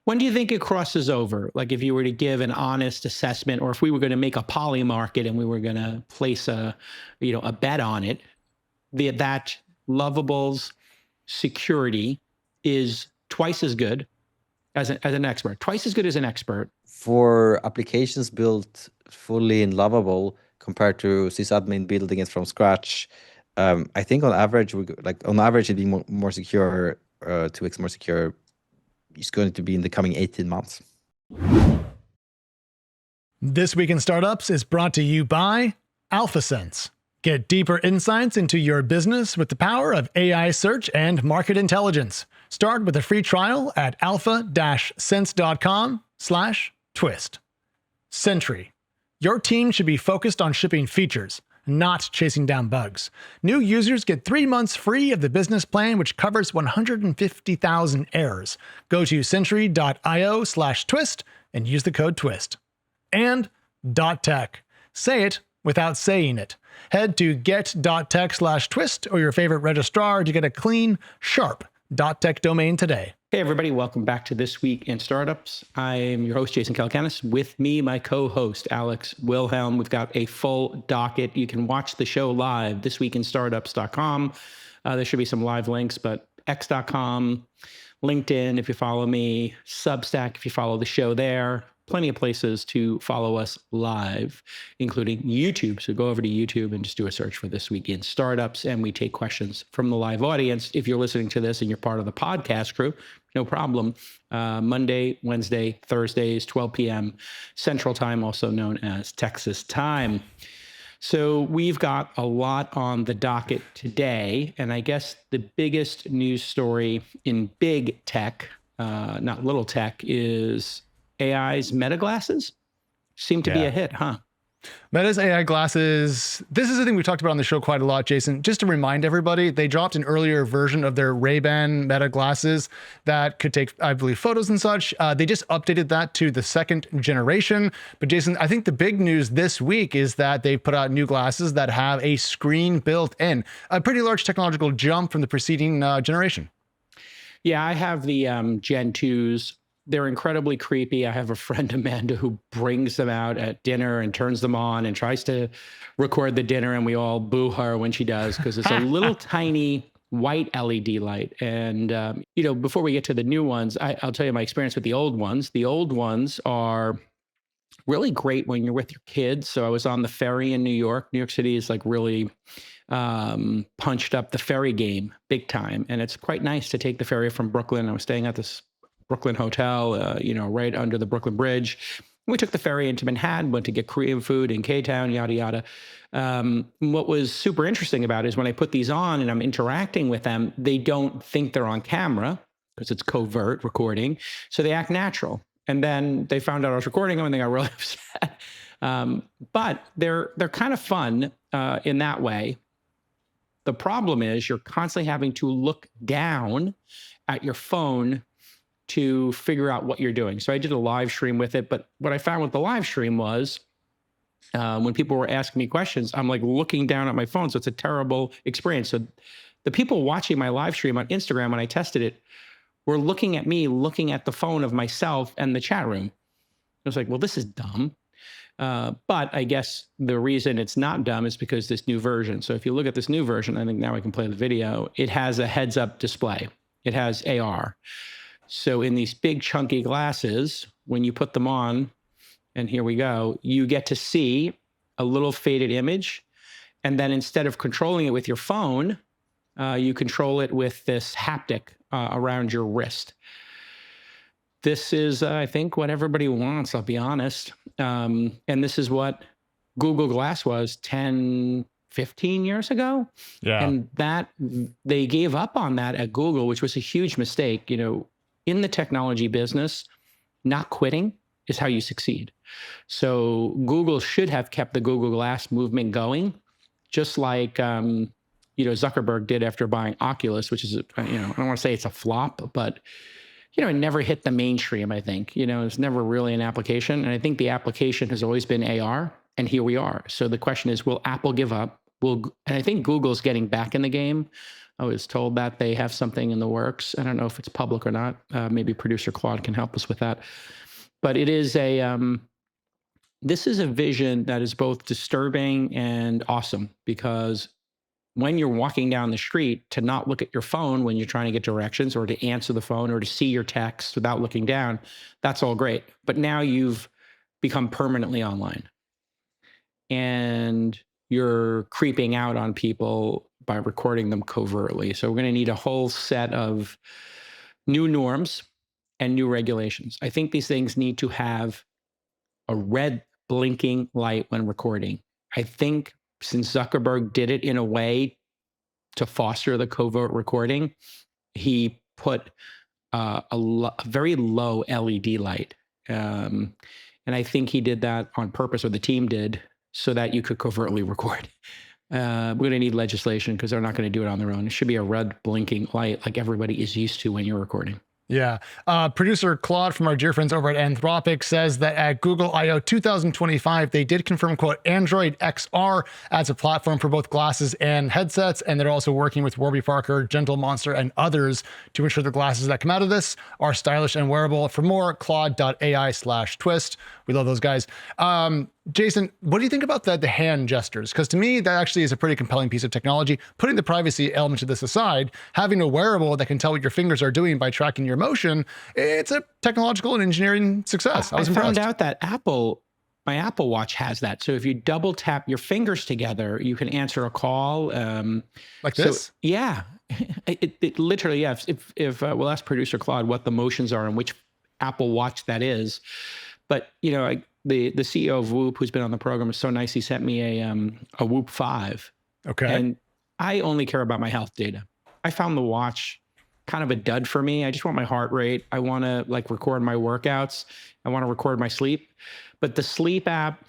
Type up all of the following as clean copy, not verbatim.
When do you think it crosses over? Like if you were to give an honest assessment, or if we were going to make a poly market and we were going to place a bet on it, that Lovable's security is twice as good as an expert, twice as good as an expert. For applications built fully in Lovable compared to sysadmin building it from scratch, I think on average, it'd be more secure, 2x more secure. It's going to be in the coming 18 months. This Week in Startups is brought to you by Alphasense. Get deeper insights into your business with the power of AI search and market intelligence. Start with a free trial at alpha-sense.com/twist. Sentry. Your team should be focused on shipping features, not chasing down bugs. New users get 3 months free of the business plan, which covers 150,000 errors. Go to sentry.io/twist and use the code TWIST. And .tech. Say it without saying it. Head to get.tech/twist or your favorite registrar to get a clean, sharp .tech domain today. Hey everybody, welcome back to This Week in Startups. I'm your host, Jason Calacanis. With me, my co-host, Alex Wilhelm. We've got a full docket. You can watch the show live, thisweekinstartups.com. There should be some live links, but x.com, LinkedIn if you follow me, Substack if you follow the show there. Plenty of places to follow us live, including YouTube. So go over to YouTube and just do a search for This Week in Startups, and we take questions from the live audience. If you're listening to this and you're part of the podcast crew, no problem. Monday, Wednesday, Thursdays, 12 p.m. Central Time, also known as Texas time. So we've got a lot on the docket today, and I guess the biggest news story in big tech, not little tech, is AI's Meta glasses seem to be a hit, huh? Meta's AI glasses, this is a thing we talked about on the show quite a lot, Jason. Just to remind everybody, they dropped an earlier version of their Ray-Ban Meta glasses that could take, I believe, photos and such. They just updated that to the second generation. But Jason, I think the big news this week is that they put out new glasses that have a screen built in. A pretty large technological jump from the preceding generation. Yeah, I have the Gen 2s. They're incredibly creepy. I have a friend, Amanda, who brings them out at dinner and turns them on and tries to record the dinner, and we all boo her when she does because it's a little tiny white LED light. And, before we get to the new ones, I'll tell you my experience with the old ones. The old ones are really great when you're with your kids. So I was on the ferry in New York. New York City is like really punched up the ferry game big time. And it's quite nice to take the ferry from Brooklyn. I was staying at this Brooklyn hotel, right under the Brooklyn Bridge. We took the ferry into Manhattan, went to get Korean food in K-Town, yada, yada. What was super interesting about it is when I put these on and I'm interacting with them, they don't think they're on camera because it's covert recording. So they act natural. And then they found out I was recording them and they got really upset. But they're kind of fun in that way. The problem is you're constantly having to look down at your phone to figure out what you're doing. So I did a live stream with it, but what I found with the live stream was when people were asking me questions, I'm like looking down at my phone. So it's a terrible experience. So the people watching my live stream on Instagram, when I tested it, were looking at me, looking at the phone of myself and the chat room. I was like, well, this is dumb. But I guess the reason it's not dumb is because this new version. So if you look at this new version, I think now I can play the video, it has a heads up display. It has AR. So in these big chunky glasses, when you put them on, and here we go, you get to see a little faded image. And then instead of controlling it with your phone, you control it with this haptic around your wrist. This is, I think, what everybody wants, I'll be honest. And this is what Google Glass was 10, 15 years ago. Yeah. And that they gave up on that at Google, which was a huge mistake. In the technology business, not quitting is how you succeed. So Google should have kept the Google Glass movement going, just like Zuckerberg did after buying Oculus, which is I don't want to say it's a flop, but it never hit the mainstream. I think it's never really an application, and I think the application has always been AR, and here we are. So the question is, will Apple give up? And I think Google's getting back in the game. I was told that they have something in the works. I don't know if it's public or not. Maybe producer Claude can help us with that. But it is this is a vision that is both disturbing and awesome, because when you're walking down the street, to not look at your phone when you're trying to get directions, or to answer the phone, or to see your text without looking down, that's all great. But now you've become permanently online, and you're creeping out on people by recording them covertly. So we're going to need a whole set of new norms and new regulations. I think these things need to have a red blinking light when recording. I think since Zuckerberg did it in a way to foster the covert recording, he put a very low LED light. And I think he did that on purpose, or the team did, so that you could covertly record. We're going to need legislation, because they're not going to do it on their own. It should be a red blinking light like everybody is used to when you're recording. Yeah. Producer Claude from our dear friends over at Anthropic says that at Google I/O 2025, they did confirm, quote, Android XR as a platform for both glasses and headsets. And they're also working with Warby Parker, Gentle Monster, and others to ensure the glasses that come out of this are stylish and wearable. For more, claude.ai/twist. We love those guys. Jason, what do you think about the hand gestures? Because to me, that actually is a pretty compelling piece of technology. Putting the privacy element of this aside, having a wearable that can tell what your fingers are doing by tracking your motion, it's a technological and engineering success. I was impressed. Found out that my Apple Watch has that. So if you double tap your fingers together, you can answer a call. Like this? Yeah. It literally, yeah. If we'll ask producer Claude what the motions are and which Apple Watch that is. But, you know, the CEO of Whoop, who's been on the program, is so nice. He sent me a Whoop 5. Okay. And I only care about my health data. I found the watch kind of a dud for me. I just want my heart rate. I want to record my workouts. I want to record my sleep. But the sleep app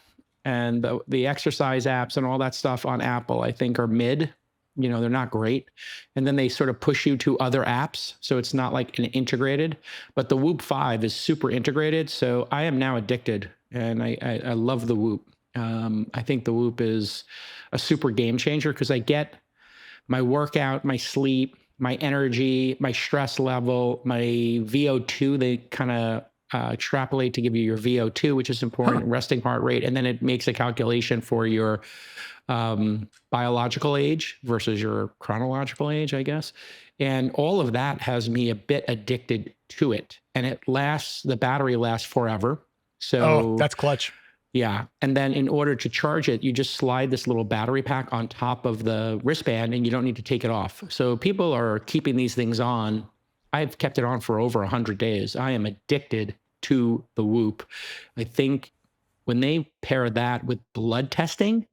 and the exercise apps and all that stuff on Apple, I think, are mid. You know, they're not great. And then they sort of push you to other apps. So it's not like an integrated, but the Whoop 5 is super integrated. So I am now addicted, and I love the Whoop. I think the Whoop is a super game changer, because I get my workout, my sleep, my energy, my stress level, my VO2. They kind of extrapolate to give you your VO2, which is important, resting heart rate. And then it makes a calculation for your biological age versus your chronological age, I guess. And all of that has me a bit addicted to it. And the battery lasts forever. So that's clutch. Yeah. And then in order to charge it, you just slide this little battery pack on top of the wristband, and you don't need to take it off. So people are keeping these things on. I've kept it on for over 100 days. I am addicted to the Whoop. I think when they pair that with blood testing,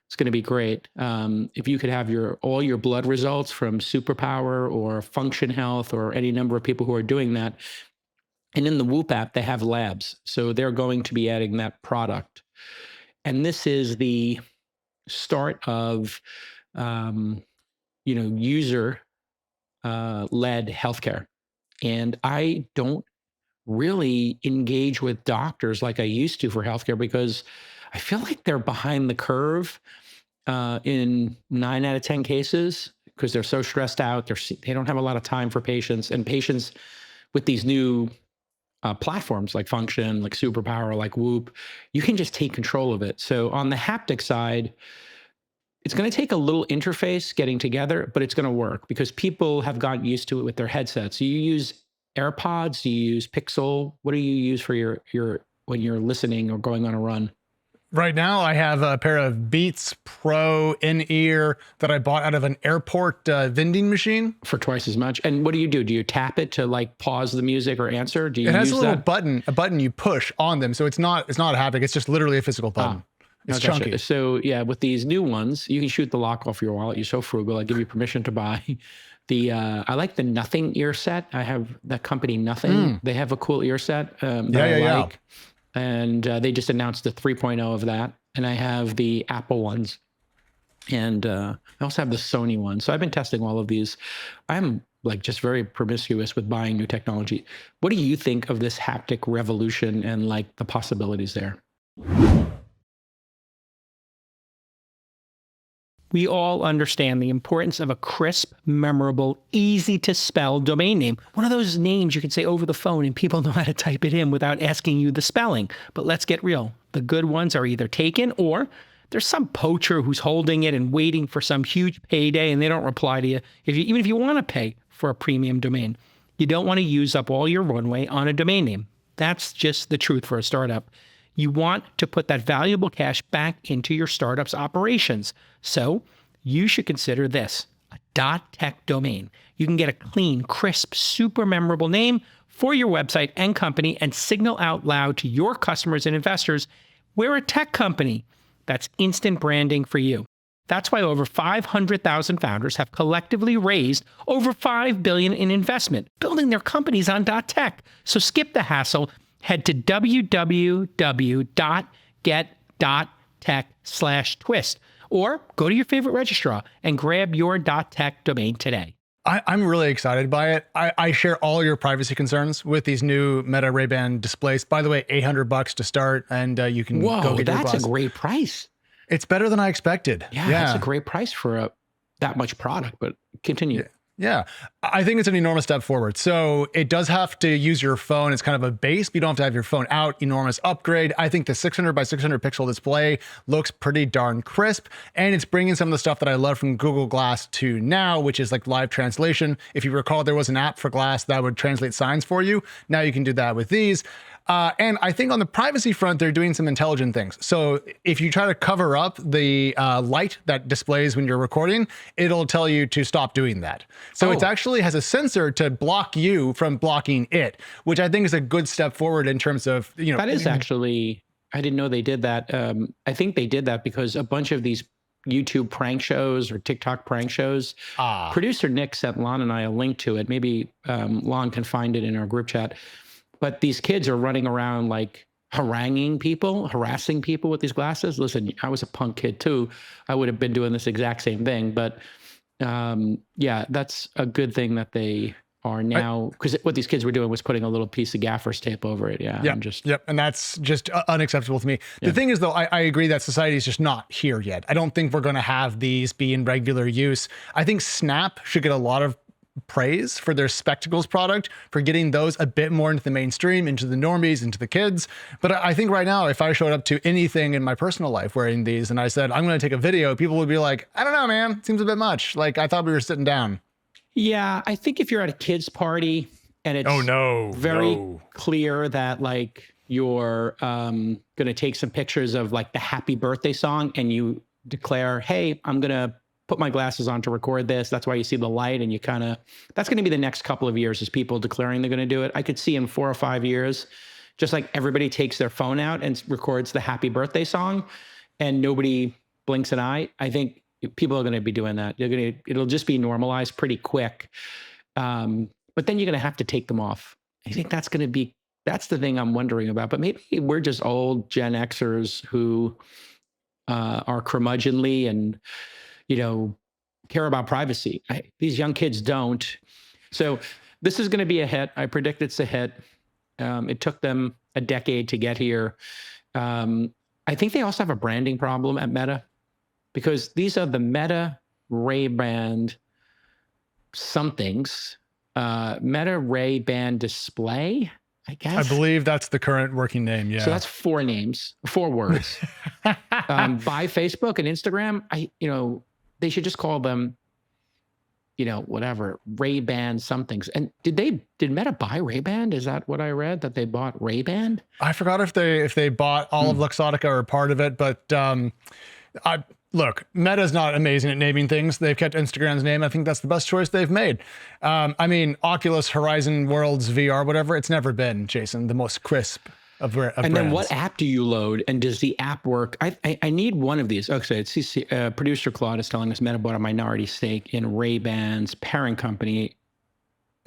it's going to be great. If you could have all your blood results from Superpower or Function Health or any number of people who are doing that. And in the Whoop app, they have labs. So they're going to be adding that product. And this is the start of, user led healthcare. And I don't really engage with doctors like I used to for healthcare, because I feel like they're behind the curve in 9 out of 10 cases, because they're so stressed out. They don't have a lot of time for patients, and patients with these new platforms like Function, like Superpower, like Whoop, you can just take control of it. So on the haptic side, it's going to take a little interface getting together, but it's going to work because people have gotten used to it with their headsets. So you use AirPods, do you use Pixel? What do you use for your when you're listening or going on a run? Right now, I have a pair of Beats Pro in-ear that I bought out of an airport vending machine. For twice as much. And what do? Do you tap it to pause the music or answer? Do you It has use a little that? button you push on them. So it's not a haptic. It's just literally a physical button. It's Gotcha. chunky. So yeah, with these new ones, you can shoot the lock off your wallet. You're so frugal. I give you permission to buy. I like the Nothing ear set. I have that company Nothing. They have a cool ear set that I like. And they just announced the 3.0 of that. And I have the Apple ones. And I also have the Sony one. So I've been testing all of these. I'm just very promiscuous with buying new technology. What do you think of this haptic revolution and the possibilities there? We all understand the importance of a crisp, memorable, easy to spell domain name. One of those names you can say over the phone and people know how to type it in without asking you the spelling. But let's get real. The good ones are either taken or there's some poacher who's holding it and waiting for some huge payday and they don't reply to you. Even if you want to pay for a premium domain, you don't want to use up all your runway on a domain name. That's just the truth for a startup. You want to put that valuable cash back into your startup's operations. So you should consider this, a .tech domain. You can get a clean, crisp, super memorable name for your website and company and signal out loud to your customers and investors, we're a tech company. That's instant branding for you. That's why over 500,000 founders have collectively raised over $5 billion in investment, building their companies on .tech. So skip the hassle. Head to www.get.tech/twist or go to your favorite registrar and grab your .tech domain today. I'm really excited by it. I share all your privacy concerns with these new Meta Ray-Ban displays. By the way, $800 to start, and you can go get your that's glass. a great price. It's better than I expected. Yeah, that's a great price for that much product, but continue. Yeah, I think it's an enormous step forward. So it does have to use your phone. It's kind of a base, but you don't have to have your phone out. Enormous upgrade. I think the 600 by 600 pixel display looks pretty darn crisp. And it's bringing some of the stuff that I love from Google Glass to now, which is like live translation. If you recall, there was an app for Glass that would translate signs for you. Now you can do that with these. And I think on the privacy front, they're doing some intelligent things. So if you try to cover up the light that displays when you're recording, it'll tell you to stop doing that. So it actually has a sensor to block you from blocking it, which I think is a good step forward in terms of, That is actually, I didn't know they did that. I think they did that because a bunch of these YouTube prank shows or TikTok prank shows, producer Nick sent Lon and I a link to it. Maybe Lon can find it in our group chat. But these kids are running around like harassing people with these glasses. Listen, I was a punk kid too. I would have been doing this exact same thing. But yeah, that's a good thing that they are now, because what these kids were doing was putting a little piece of gaffer's tape over it. Yeah. And that's just unacceptable to me. The thing is, though, I agree that society is just not here yet. I don't think we're going to have these be in regular use. I think Snap should get a lot of praise for their spectacles product, for getting those a bit more into the mainstream, into the normies, into the kids. But I think right now, if I showed up to anything in my personal life wearing these and I said, I'm going to take a video, people would be like, I don't know, man, it seems a bit much. Like, I thought we were sitting down. Yeah, I think if you're at a kid's party and it's very clear that like you're going to take some pictures of like the happy birthday song and you declare, hey, I'm going to put my glasses on to record this. That's why you see the light, and you kind of, that's going to be the next couple of years is people declaring they're going to do it. I could see in 4 or 5 years, just like everybody takes their phone out and records the happy birthday song and nobody blinks an eye. I think people are going to be doing that. It'll just be normalized pretty quick. But then you're going to have to take them off. I think that's the thing I'm wondering about, but maybe we're just old Gen Xers who are curmudgeonly and, care about privacy. These young kids don't. So this is going to be a hit. I predict it's a hit. It took them a decade to get here. I think they also have a branding problem at Meta because these are the Meta Ray-Ban somethings. Meta Ray-Ban display, I guess. I believe that's the current working name. Yeah. So that's 4 words. By Facebook and Instagram, they should just call them, whatever, Ray-Ban somethings. And did Meta buy Ray-Ban? Is that what I read, that they bought Ray-Ban? I forgot if they bought all of Luxottica or part of it, but look, Meta's not amazing at naming things. They've kept Instagram's name. I think that's the best choice they've made. Oculus, Horizon, Worlds, VR, whatever, it's never been, Jason, the most crisp of brands. Then what app do you load, and does the app work? I need one of these. Okay, it's producer Claude is telling us Meta bought a minority stake in Ray-Ban's parent company,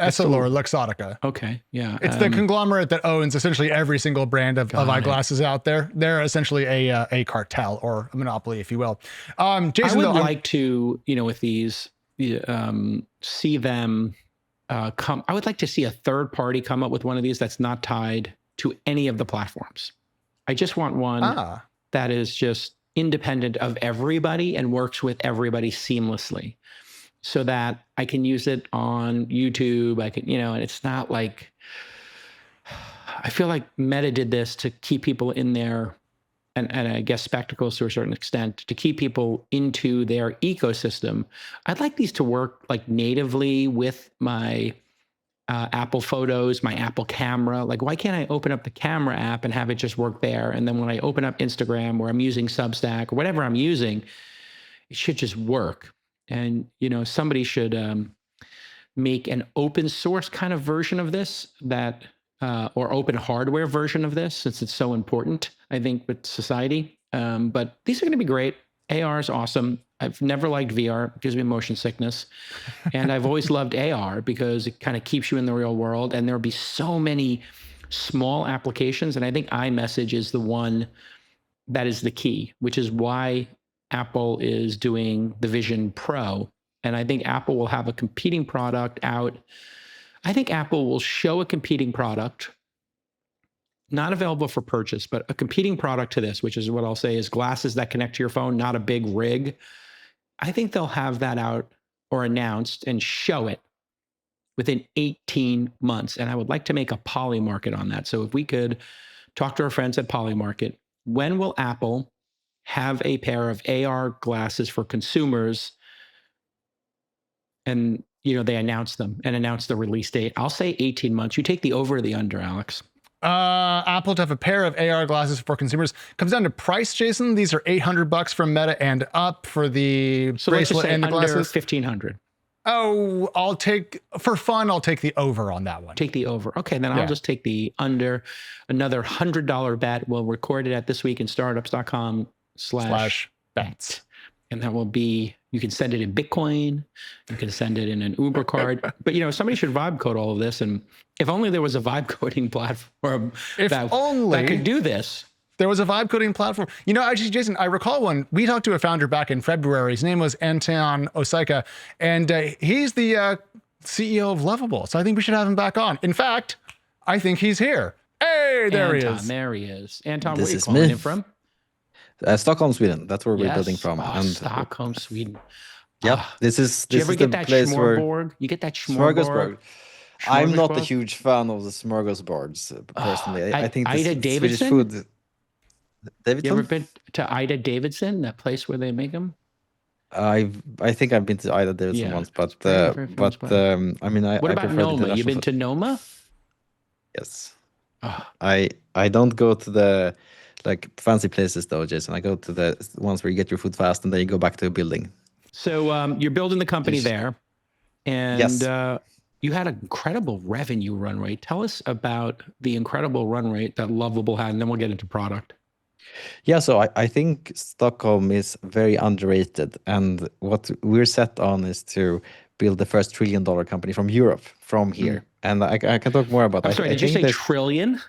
Essilor Luxottica. Okay, yeah. It's the conglomerate that owns essentially every single brand of eyeglasses out there. They're essentially a cartel or a monopoly, if you will. Jason, I would like to, with these, see them come. I would like to see a third party come up with one of these that's not tied to any of the platforms. I just want one that is just independent of everybody and works with everybody seamlessly, so that I can use it on YouTube. I can, and it's not like, I feel like Meta did this to keep people in there, and I guess spectacles to a certain extent, to keep people into their ecosystem. I'd like these to work like natively with my Apple Photos, my Apple Camera. Like, why can't I open up the camera app and have it just work there? And then when I open up Instagram, or I'm using Substack, or whatever I'm using, it should just work. And, somebody should make an open source kind of version of this, that or open hardware version of this, since it's so important, I think, with society. But these are going to be great. AR is awesome. I've never liked VR. It gives me motion sickness. And I've always loved AR because it kind of keeps you in the real world. And there'll be so many small applications. And I think iMessage is the one that is the key, which is why Apple is doing the Vision Pro. And I think Apple will have a competing product out. I think Apple will show a competing product, not available for purchase, but a competing product to this, which is what I'll say is glasses that connect to your phone, not a big rig. I think they'll have that out or announced and show it within 18 months. And I would like to make a Polymarket on that. So if we could talk to our friends at Polymarket, when will Apple have a pair of AR glasses for consumers? And, they announce them and announce the release date. I'll say 18 months. You take the over or the under, Alex? Apple to have a pair of AR glasses for consumers. Comes down to price, Jason. These are $800 from Meta and up for the bracelet and the glasses. $1,500. Oh, I'll take the over on that one. Take the over. Okay, then I'll just take the under. Another $100 bet. We'll record it at thisweekinstartups.com/bet. And that will be, you can send it in Bitcoin, you can send it in an Uber card. But somebody should vibe code all of this. And if only there was a vibe coding platform that could do this. There was a vibe coding platform. Actually, Jason, I recall one. We talked to a founder back in February. His name was Anton Osika, and he's the CEO of Lovable. So I think we should have him back on. In fact, I think he's here. Hey, there he is. There he is. Anton, where are you calling him from? Stockholm, Sweden. That's where we're building from. And Stockholm, Sweden. Yep. This is do you ever get the that place where smorgasbord? You get that smorgasbord? I'm not a huge fan of the smorgasbords personally. I think Ida Swedish Davidson? food. Davidson? You ever been to Ida Davidson, that place where they make them? I think I've been to Ida Davidson once, but I what about Noma? You been to Noma? Yes. I don't go to the fancy places though, Jason. I go to the ones where you get your food fast and then you go back to a building. So you're building the company there, and yes. You had an incredible revenue run rate. Tell us about the incredible run rate that Lovable had, and then we'll get into product. Yeah, so I think Stockholm is very underrated, and what we're set on is to build the first $1 trillion company from Europe, from here. And I can talk more about that. I'm sorry, did you say trillion?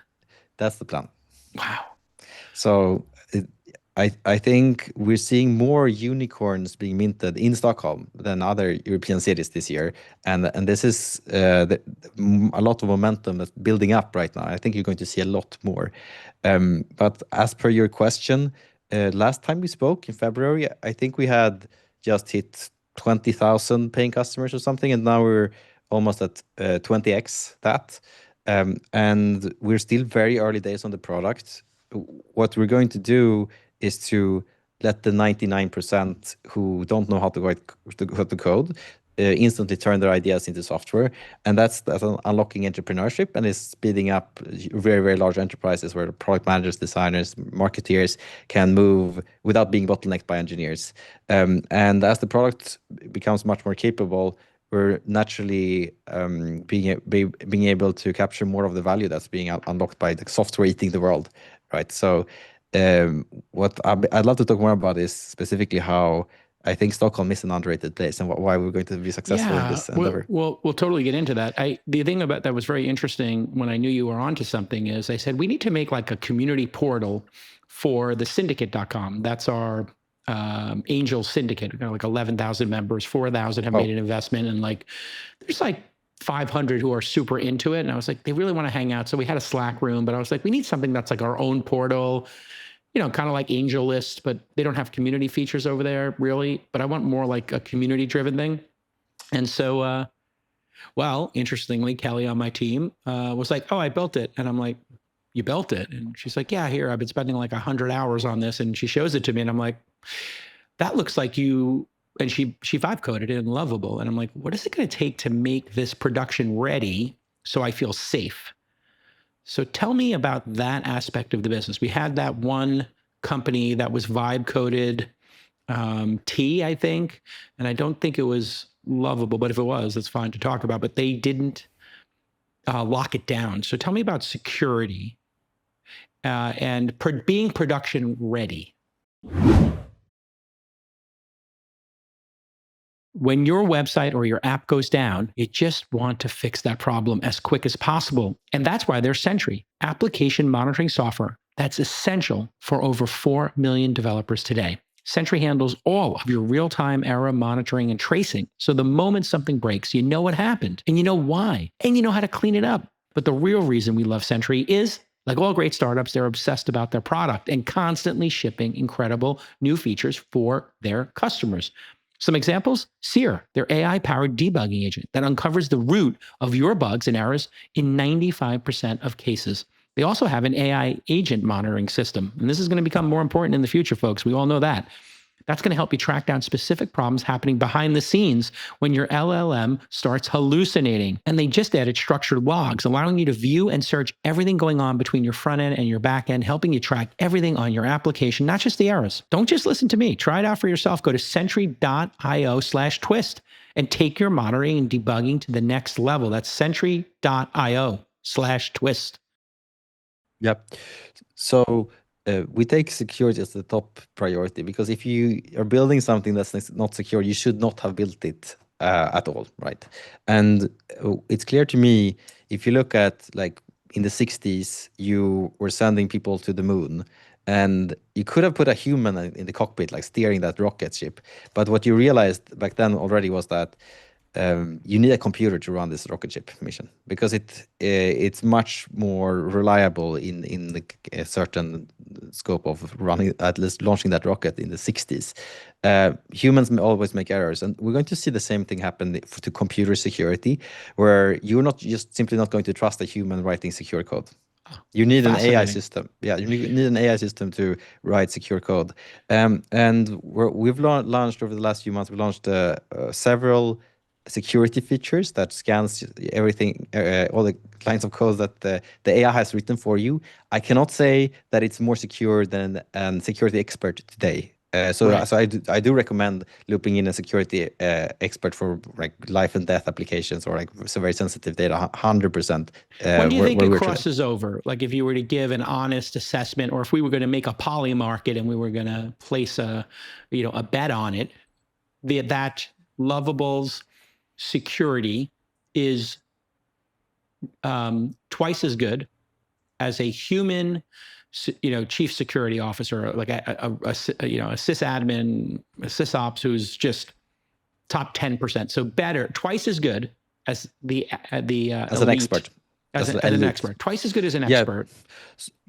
That's the plan. Wow. So I think we're seeing more unicorns being minted in Stockholm than other European cities this year. And this is a lot of momentum that's building up right now. I think you're going to see a lot more. But as per your question, last time we spoke in February, I think we had just hit 20,000 paying customers or something. And now we're almost at 20x that. And we're still very early days on the product. What we're going to do is to let the 99% who don't know how to code instantly turn their ideas into software. And that's unlocking entrepreneurship and is speeding up very, very large enterprises where the product managers, designers, marketeers can move without being bottlenecked by engineers. And as the product becomes much more capable, we're naturally being able to capture more of the value that's being unlocked by the software eating the world, right? So what I'd love to talk more about is specifically how I think Stockholm is an underrated place and why we're going to be successful in this endeavor. We'll totally get into that. The thing about that was very interesting when I knew you were onto something is I said, we need to make like a community portal for the syndicate.com. That's our angel syndicate, like 11,000 members, 4,000 have made an investment, and there's 500 who are super into it. And I was like, they really want to hang out. So we had a Slack room, but I was like, we need something that's like our own portal. kind of like Angel List, but they don't have community features over there really. But I want more like a community driven thing. And so, well, interestingly, Kelly on my team was like, "Oh, I built it," and I'm like, "You built it?" And she's like, "Yeah, here, I've been spending like 100 hours on this," and she shows it to me, and I'm like, "That looks like you." And she vibe coded it in Lovable, and I'm like, "What is it going to take to make this production ready so I feel safe?" So tell me about that aspect of the business. We had that one company that was vibe coded T, I think, and I don't think it was Lovable, but if it was, that's fine to talk about. But they didn't lock it down. So tell me about security and being production ready. When your website or your app goes down, you just want to fix that problem as quick as possible. And that's why there's Sentry, application monitoring software that's essential for over 4 million developers today. Sentry handles all of your real-time error monitoring and tracing. So the moment something breaks, you know what happened and you know why, and you know how to clean it up. But the real reason we love Sentry is, like all great startups, they're obsessed about their product and constantly shipping incredible new features for their customers. Some examples: Seer, their AI-powered debugging agent that uncovers the root of your bugs and errors in 95% of cases. They also have an AI agent monitoring system, and this is going to become more important in the future, folks. We all know that. That's going to help you track down specific problems happening behind the scenes when your LLM starts hallucinating. And they just added structured logs, allowing you to view and search everything going on between your front end and your back end, helping you track everything on your application, not just the errors. Don't just listen to me. Try it out for yourself. Go to sentry.io/twist and take your monitoring and debugging to the next level. That's sentry.io/twist. Yep. So we take security as the top priority, because if you are building something that's not secure, you should not have built it at all, right? And it's clear to me, if you look at like in the 60s, you were sending people to the moon, and you could have put a human in the cockpit, like steering that rocket ship. But what you realized back then already was that you need a computer to run this rocket ship mission, because it's much more reliable in a certain scope of running, at least launching that rocket in the 60s. Humans may always make errors, and we're going to see the same thing happen to computer security, where you're not just simply not going to trust a human writing secure code. You need an AI system. Yeah, you need an AI system to write secure code. And we've launched over the last few months, we launched several security features that scans everything, all the lines of code that the AI has written for you. I cannot say that it's more secure than a security expert today. So I do recommend looping in a security expert for like life and death applications, or like some very sensitive data. 100%. When do you think it crosses over? Like if you were to give an honest assessment, or if we were going to make a poly market and we were going to place a bet on it, that Lovable's security is twice as good as a human, chief security officer, like a sysadmin, a sysops who's just top 10%. So better, twice as good as as an expert. As an expert, twice as good as an expert.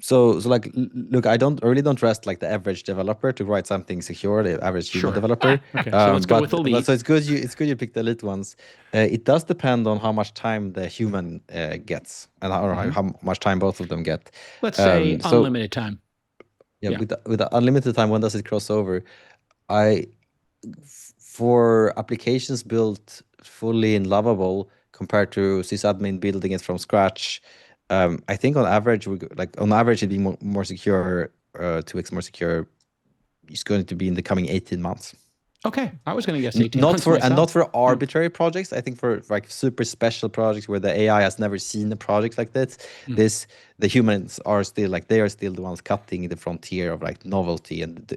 So like, look, I really don't trust like the average developer to write something secure, the average human developer. Okay, so let's go with elite. So it's good you pick the elite ones. It does depend on how much time the human gets, and how much time both of them get. Let's say unlimited time. Yeah, with the unlimited time, when does it cross over? For applications built fully in Lovable compared to sysadmin building it from scratch, I think on average it'd be more secure, 2x more secure. It's going to be in the coming 18 months. Okay, I was going to guess 18 months. Not for arbitrary projects. I think for like super special projects where the AI has never seen a project like this. The humans are still the ones cutting the frontier of like novelty and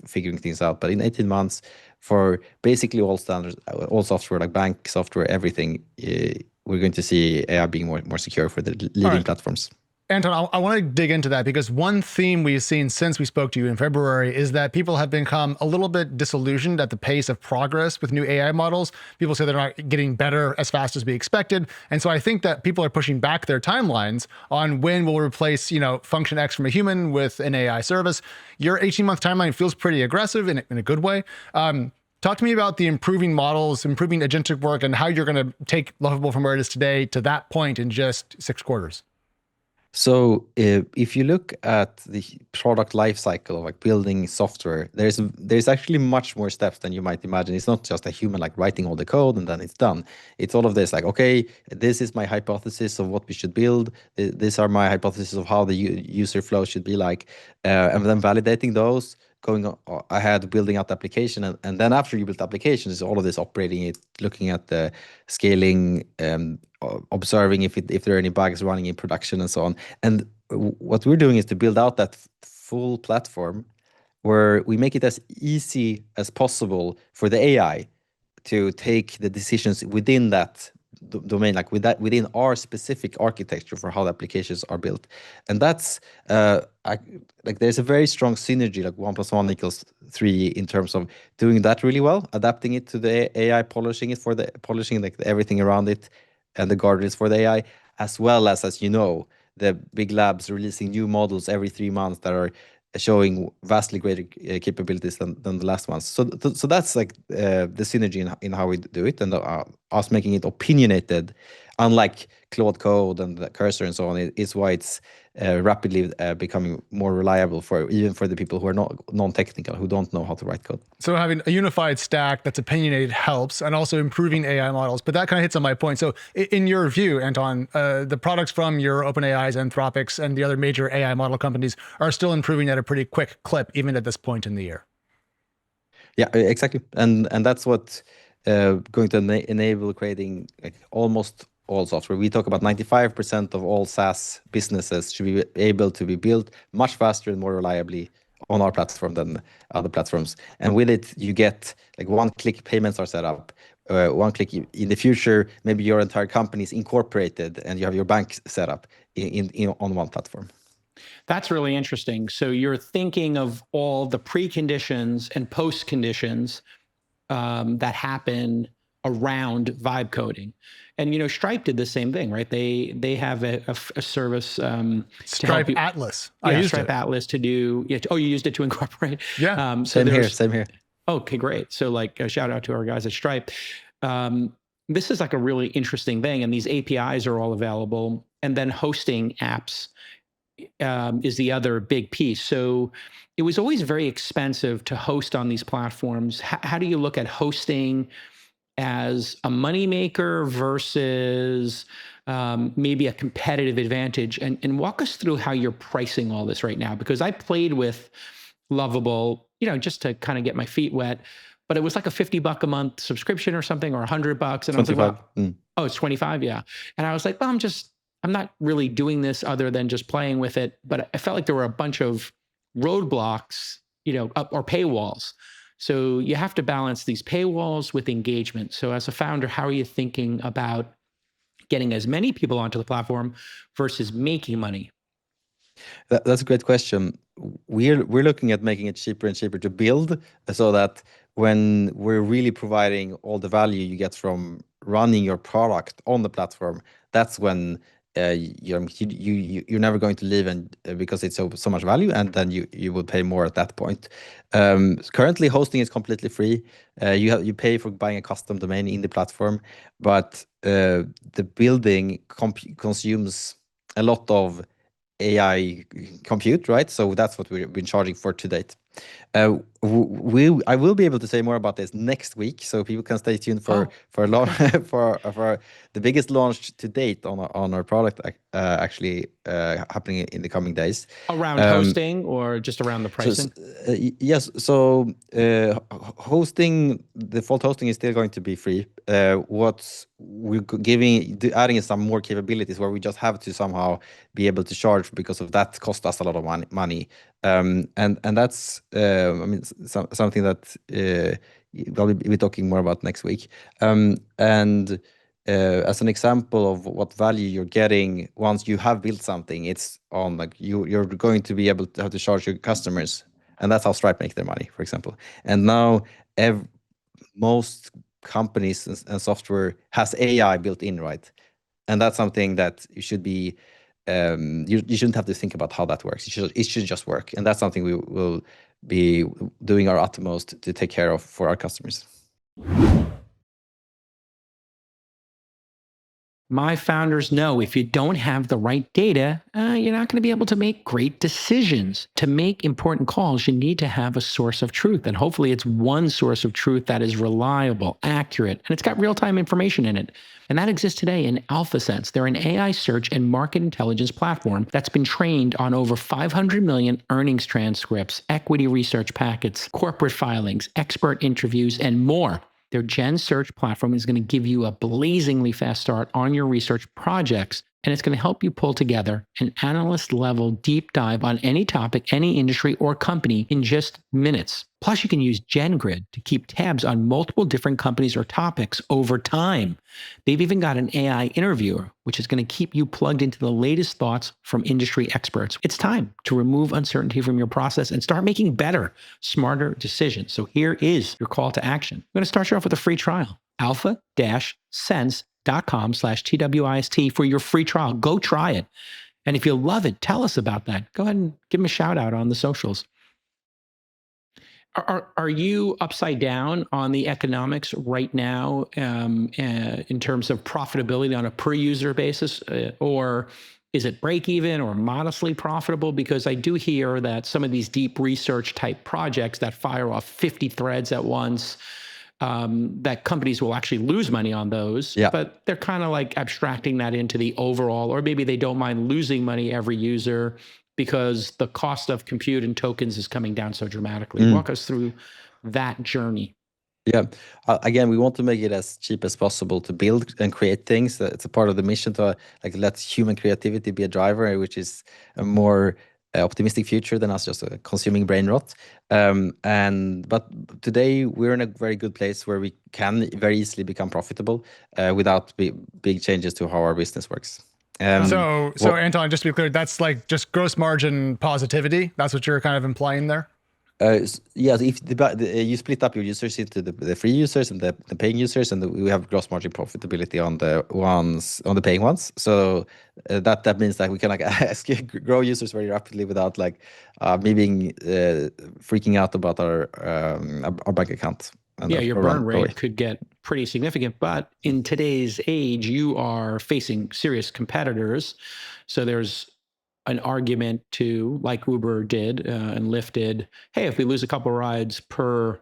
figuring things out. But in 18 months, for basically all standards, all software, like bank software, everything, we're going to see AI being more secure for the leading platforms. Anton, I want to dig into that because one theme we've seen since we spoke to you in February is that people have become a little bit disillusioned at the pace of progress with new AI models. People say they're not getting better as fast as we expected. And so I think that people are pushing back their timelines on when we'll replace, function X from a human with an AI service. Your 18-month timeline feels pretty aggressive in a good way. Talk to me about the improving models, improving agentic work, and how you're going to take Lovable from where it is today to that point in just 6 quarters. So if you look at the product lifecycle of like building software, there's actually much more steps than you might imagine. It's not just a human like writing all the code and then it's done. It's all of this like, okay, this is my hypothesis of what we should build. These are my hypotheses of how the user flow should be like, and then validating those, going ahead, building out the application, and then after you build the application, is all of this operating it, looking at the scaling, observing if there are any bugs running in production and so on. And what we're doing is to build out that full platform where we make it as easy as possible for the AI to take the decisions within that domain, like within our specific architecture for how the applications are built. And that's there's a very strong synergy, like 1 + 1 = 3, in terms of doing that really well, adapting it to the AI, polishing like everything around it and the guardrails for the AI, as well as the big labs releasing new models every 3 months that are showing vastly greater capabilities than the last ones. So that's like the synergy in how we do it, and us making it opinionated, unlike Claude Code and the Cursor and so on, is why it's rapidly becoming more reliable even for the people who are not non-technical, who don't know how to write code. So having a unified stack that's opinionated helps, and also improving AI models. But that kind of hits on my point. So in your view, Anton, the products from your OpenAIs, Anthropics, and the other major AI model companies are still improving at a pretty quick clip, even at this point in the year. Yeah, exactly. And that's what going to enable creating like almost all software. We talk about 95% of all SaaS businesses should be able to be built much faster and more reliably on our platform than other platforms. And with it, you get like one-click payments are set up. One click in the future, maybe your entire company is incorporated and you have your bank set up on one platform. That's really interesting. So you're thinking of all the preconditions and post conditions that happen around vibe coding. And Stripe did the same thing, right? They have a service Stripe Atlas. Stripe Atlas to do. Oh, you used it to incorporate. Yeah. Same here. Okay, great. So like a shout out to our guys at Stripe. This is like a really interesting thing, and these APIs are all available. And then hosting apps is the other big piece. So it was always very expensive to host on these platforms. How do you look at hosting as a moneymaker versus maybe a competitive advantage? And walk us through how you're pricing all this right now, because I played with Lovable, just to kind of get my feet wet, but it was like a $50 a month subscription or something, or $100. And I was like, well, oh, it's 25. Yeah. And I was like, well, I'm not really doing this other than just playing with it. But I felt like there were a bunch of roadblocks, or paywalls. So you have to balance these paywalls with engagement. So as a founder, how are you thinking about getting as many people onto the platform versus making money? That's a great question. We're looking at making it cheaper and cheaper to build, so that when we're really providing all the value you get from running your product on the platform, that's when you're never going to leave, and because it's so much value, and then you will pay more at that point. Currently, hosting is completely free. You pay for buying a custom domain in the platform, but the building consumes a lot of AI compute, right? So that's what we've been charging for to date. I will be able to say more about this next week, so people can stay tuned for the biggest launch to date on our product actually happening in the coming days. Around hosting or just around the pricing? Yes. So hosting, default hosting is still going to be free. What we're adding is some more capabilities where we just have to somehow be able to charge, because of that cost us a lot of money. And that's something that we'll be talking more about next week. And as an example of what value you're getting once you have built something, it's on like you're going to be able to have to charge your customers, and that's how Stripe make their money, for example. And now most companies and software has AI built in, right? And that's something that you should be you shouldn't have to think about how that works. It should just work, and that's something we will be doing our utmost to take care of for our customers. My founders know if you don't have the right data, you're not going to be able to make great decisions. To make important calls, you need to have a source of truth. And hopefully it's one source of truth that is reliable, accurate, and it's got real-time information in it. And that exists today in Alphasense. They're an AI search and market intelligence platform that's been trained on over 500 million earnings transcripts, equity research packets, corporate filings, expert interviews, and more. Their Gen Search platform is going to give you a blazingly fast start on your research projects, and it's going to help you pull together an analyst-level deep dive on any topic, any industry, or company in just minutes. Plus, you can use GenGrid to keep tabs on multiple different companies or topics over time. They've even got an AI interviewer, which is going to keep you plugged into the latest thoughts from industry experts. It's time to remove uncertainty from your process and start making better, smarter decisions. So here is your call to action. I'm going to start you off with a free trial. alpha-sense.com/TWIST for your free trial. Go try it. And if you love it, tell us about that. Go ahead and give them a shout out on the socials. Are you upside down on the economics right now in terms of profitability on a per user basis, or is it break even or modestly profitable? Because I do hear that some of these deep research type projects that fire off 50 threads at once, that companies will actually lose money on those, but they're kind of like abstracting that into the overall, or maybe they don't mind losing money every user because the cost of compute and tokens is coming down so dramatically. Walk us through that journey. Yeah. Again, we want to make it as cheap as possible to build and create things. It's a part of the mission to like let human creativity be a driver, which is a more optimistic future than us just consuming brain rot. But today we're in a very good place where we can very easily become profitable without big changes to how our business works. So Anton, just to be clear, that's like just gross margin positivity. That's what you're kind of implying there. Yeah, if you split up your users into the free users and the paying users, and we have gross margin profitability on the paying ones. So that means that we can like grow users very rapidly without like me being freaking out about our bank account. Yeah, your burn rate could get pretty significant, but in today's age, you are facing serious competitors. So there's an argument to, like Uber did and Lyft did, hey, if we lose a couple rides per,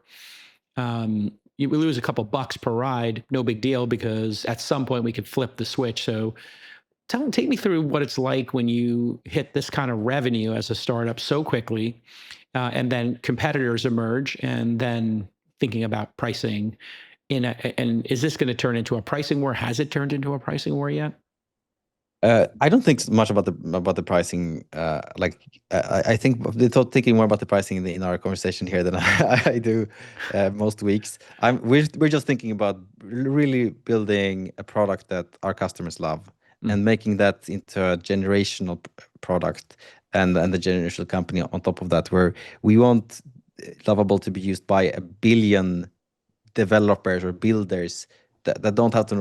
we lose a couple bucks per ride, no big deal, because at some point we could flip the switch. So take me through what it's like when you hit this kind of revenue as a startup so quickly, and then competitors emerge, and then thinking about pricing and is this going to turn into a pricing war? Has it turned into a pricing war yet? I don't think much about the pricing. I think thinking more about the pricing in our conversation here than I do most weeks. We're just thinking about really building a product that our customers love and making that into a generational product and the generational company on top of that, where we want Lovable to be used by 1 billion developers or builders that don't have to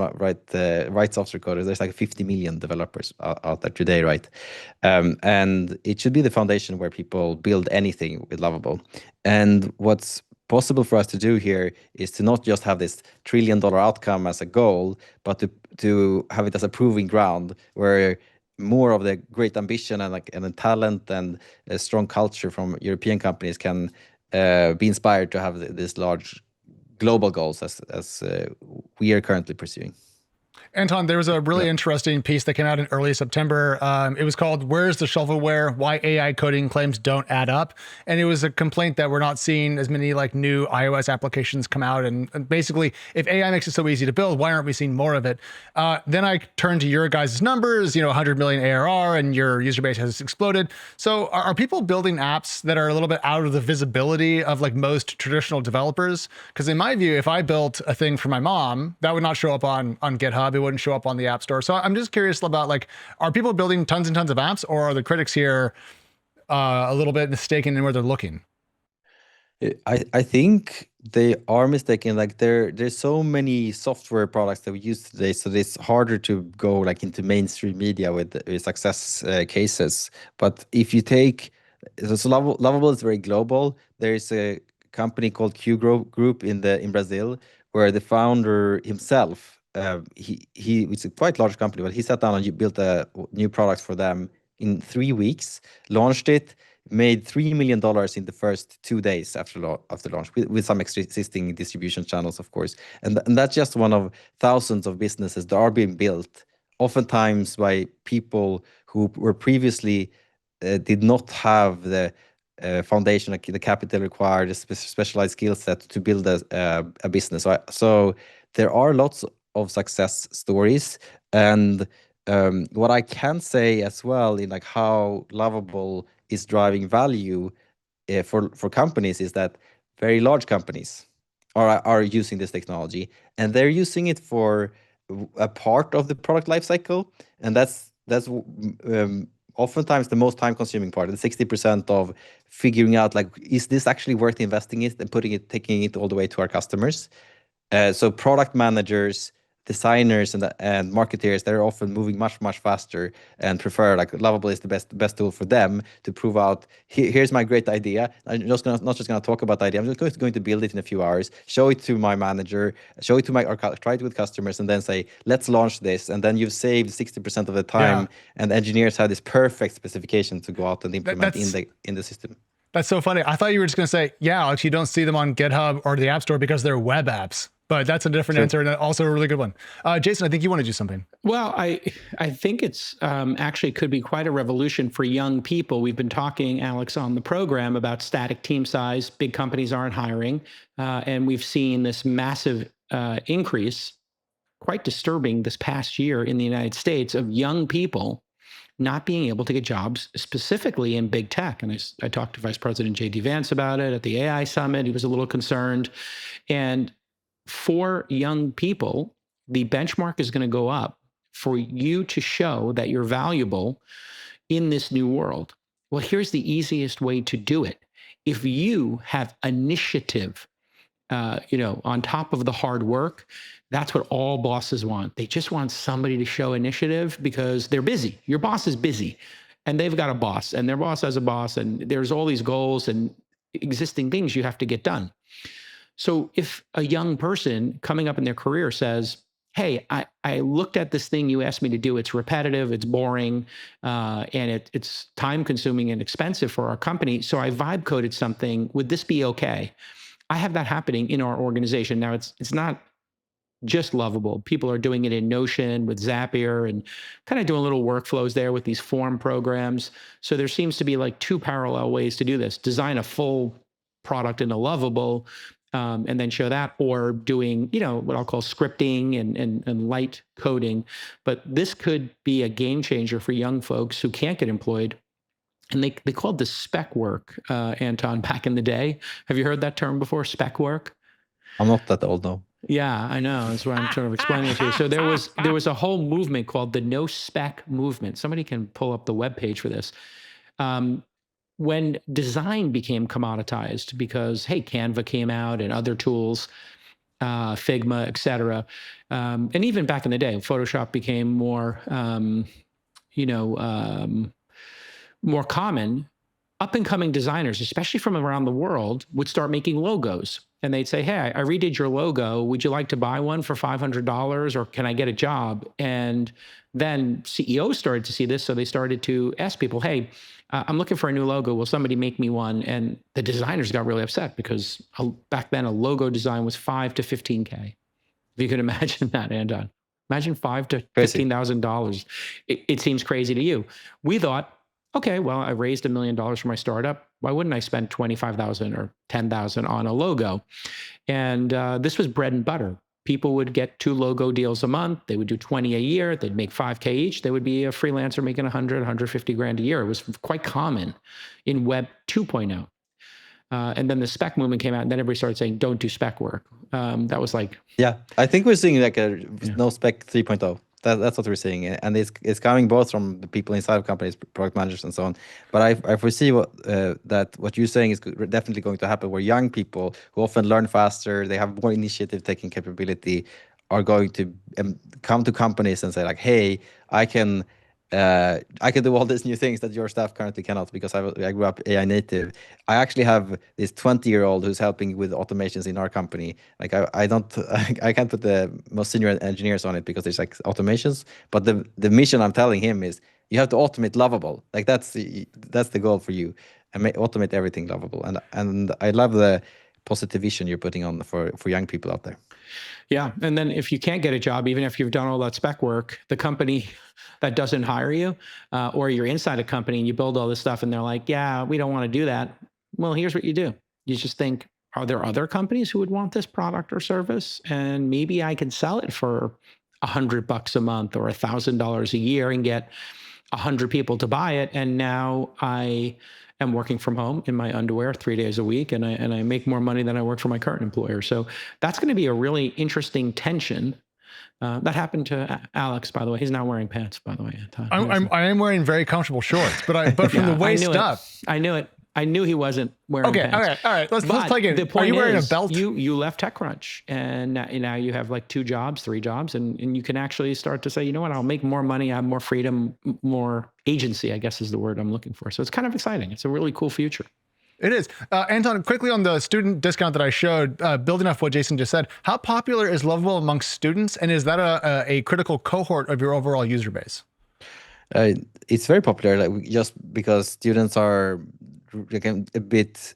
write software code. There's like 50 million developers out there today, right? And it should be the foundation where people build anything with Lovable. And what's possible for us to do here is to not just have this $1 trillion outcome as a goal, but to have it as a proving ground where more of the great ambition and the talent and a strong culture from European companies can be inspired to have this large global goals as we are currently pursuing. Anton, there was a really interesting piece that came out in early September. It was called "Where's the Shovelware? Why AI Coding Claims Don't Add Up." And it was a complaint that we're not seeing as many like new iOS applications come out. And basically, if AI makes it so easy to build, why aren't we seeing more of it? Then I turned to your guys' numbers, 100 million ARR, and your user base has exploded. So are people building apps that are a little bit out of the visibility of like most traditional developers? Because in my view, if I built a thing for my mom, that would not show up on GitHub GitHub. It wouldn't show up on the App Store. So I'm just curious about, like, are people building tons and tons of apps, or are the critics here a little bit mistaken in where they're looking? I think they are mistaken. Like there's so many software products that we use today, so it's harder to go like into mainstream media with success cases. But if you take so Lovable is very global. There's a company called Group in Brazil where the founder himself, it's a quite large company, but he sat down and built a new product for them in 3 weeks, launched it, made $3 million in the first 2 days after launch, with some existing distribution channels, of course. And that's just one of thousands of businesses that are being built, oftentimes by people who were previously did not have the foundation, like the capital required, the specialized skill set to build a business. So there are lots of success stories. And what I can say as well in like how Lovable is driving value for companies is that very large companies are using this technology, and they're using it for a part of the product lifecycle, and that's oftentimes the most time-consuming part. The 60% of figuring out, like, is this actually worth investing in and taking it all the way to our customers? So product managers, designers, and marketeers, they're often moving much faster and prefer, like, Lovable is the best tool for them to prove out, here's my great idea. I'm not just gonna talk about the idea. I'm just going to build it in a few hours, show it to my manager, show it to or try it with customers, and then say, let's launch this. And then you've saved 60% of the time, and engineers have this perfect specification to go out and implement in the system. That's so funny. I thought you were just going to say, yeah, Alex, you don't see them on GitHub or the App Store because they're web apps. But that's a different answer, and also a really good one. Jason, I think you want to do something. Well, I think it's actually could be quite a revolution for young people. We've been talking, Alex, on the program about static team size. Big companies aren't hiring. And we've seen this massive increase, quite disturbing this past year in the United States, of young people not being able to get jobs, specifically in big tech. And I talked to Vice President J.D. Vance about it at the AI Summit. He was a little concerned. And for young people, the benchmark is going to go up for you to show that you're valuable in this new world. Well, here's the easiest way to do it. If you have initiative, on top of the hard work, that's what all bosses want. They just want somebody to show initiative because they're busy. Your boss is busy, and they've got a boss, and their boss has a boss, and there's all these goals and existing things you have to get done. So if a young person coming up in their career says, hey, I looked at this thing you asked me to do. It's repetitive, it's boring, and it's time consuming and expensive for our company. So I vibe coded something. Would this be okay? I have that happening in our organization. Now, it's not just Lovable. People are doing it in Notion with Zapier and kind of doing little workflows there with these form programs. So there seems to be like two parallel ways to do this: design a full product in a Lovable, and then show that, or doing, what I'll call scripting and light coding. But this could be a game changer for young folks who can't get employed. And they called this spec work, Anton, back in the day. Have you heard that term before, spec work? I'm not that old, though. Yeah, I know. That's what I'm sort of explaining it to you. So there was a whole movement called the no spec movement. Somebody can pull up the webpage for this. When design became commoditized because, hey, Canva came out and other tools, Figma, et cetera. And even back in the day, Photoshop became more, more common. Up and coming designers, especially from around the world, would start making logos. And they'd say, hey, I redid your logo. Would you like to buy one for $500, or can I get a job? And then CEOs started to see this. So they started to ask people, hey, I'm looking for a new logo. Will somebody make me one? And the designers got really upset because back then a logo design was $5,000 to $15,000. If you could imagine that, Anton. Imagine $5,000 to $15,000. It seems crazy to you. We thought, okay, well, I raised $1 million for my startup. Why wouldn't I spend $25,000 or $10,000 on a logo? And this was bread and butter. People would get 2 logo deals a month. They would do 20 a year. They'd make $5,000 each. They would be a freelancer making 150 grand a year. It was quite common in Web 2.0. And then the spec movement came out, and then everybody started saying, don't do spec work. That was like... Yeah, I think we're seeing like a no spec 3.0. That's what we're seeing, and it's coming both from the people inside of companies, product managers, and so on. But I foresee that what you're saying is definitely going to happen, where young people who often learn faster, they have more initiative-taking capability, are going to come to companies and say like, "Hey, I can do all these new things that your staff currently cannot because I grew up AI native. I actually have this 20-year-old who's helping with automations in our company. Like I can't put the most senior engineers on it because there's like automations. But the mission I'm telling him is you have to automate Lovable. Like that's the goal for you, and automate everything Lovable. And I love the positive vision you're putting on for young people out there. Yeah. And then if you can't get a job, even if you've done all that spec work, the company that doesn't hire you, or you're inside a company and you build all this stuff and they're like, yeah, we don't want to do that. Well, here's what you do. You just think, are there other companies who would want this product or service? And maybe I can sell it for $100 a month or $1,000 a year and get 100 people to buy it. And now I am working from home in my underwear 3 days a week, and I make more money than I work for my current employer. So that's going to be a really interesting tension. That happened to Alex, by the way. He's not wearing pants, by the way. I am wearing very comfortable shorts, but from the waist up. I knew it. I knew he wasn't wearing pants. All right. Let's plug in. The point Are you wearing is, a belt? You left TechCrunch, and now you have like 2 jobs, 3 jobs, and you can actually start to say, you know what, I'll make more money, I have more freedom, more agency, I guess is the word I'm looking for. So it's kind of exciting. It's a really cool future. It is. Anton, quickly on the student discount that I showed, building off what Jason just said, how popular is Lovable amongst students, and is that a critical cohort of your overall user base? It's very popular, like, just because students are a bit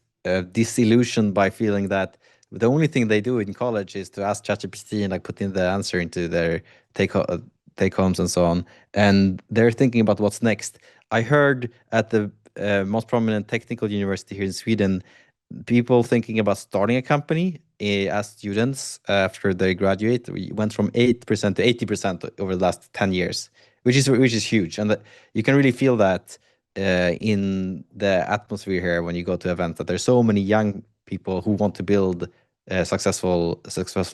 disillusioned by feeling that the only thing they do in college is to ask ChatGPT and like put in the answer into their take homes and so on, and they're thinking about what's next. I heard at the most prominent technical university here in Sweden, people thinking about starting a company as students after they graduate. We went from 8% to 80% over the last 10 years, which is huge, and you can really feel that in the atmosphere here when you go to events, that there's so many young people who want to build successful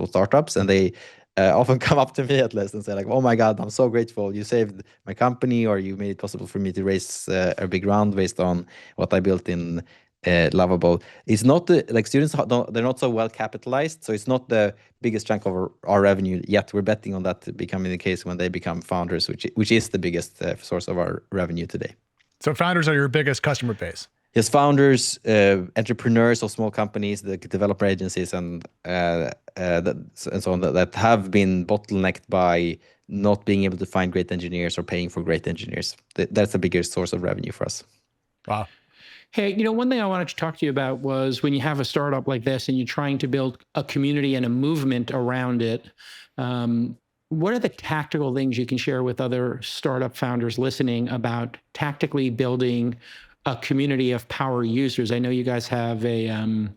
startups, and they often come up to me at least and say like, oh my God, I'm so grateful you saved my company, or you made it possible for me to raise a big round based on what I built in Lovable. It's not like students they're not so well capitalized, so it's not the biggest chunk of our revenue yet. We're betting on that becoming the case when they become founders, which is the biggest source of our revenue today. So founders are your biggest customer base? Yes, founders, entrepreneurs of small companies, the developer agencies, and so on that have been bottlenecked by not being able to find great engineers or paying for great engineers. That's the biggest source of revenue for us. Wow. Hey, one thing I wanted to talk to you about was when you have a startup like this and you're trying to build a community and a movement around it, what are the tactical things you can share with other startup founders listening about tactically building a community of power users? I know you guys have a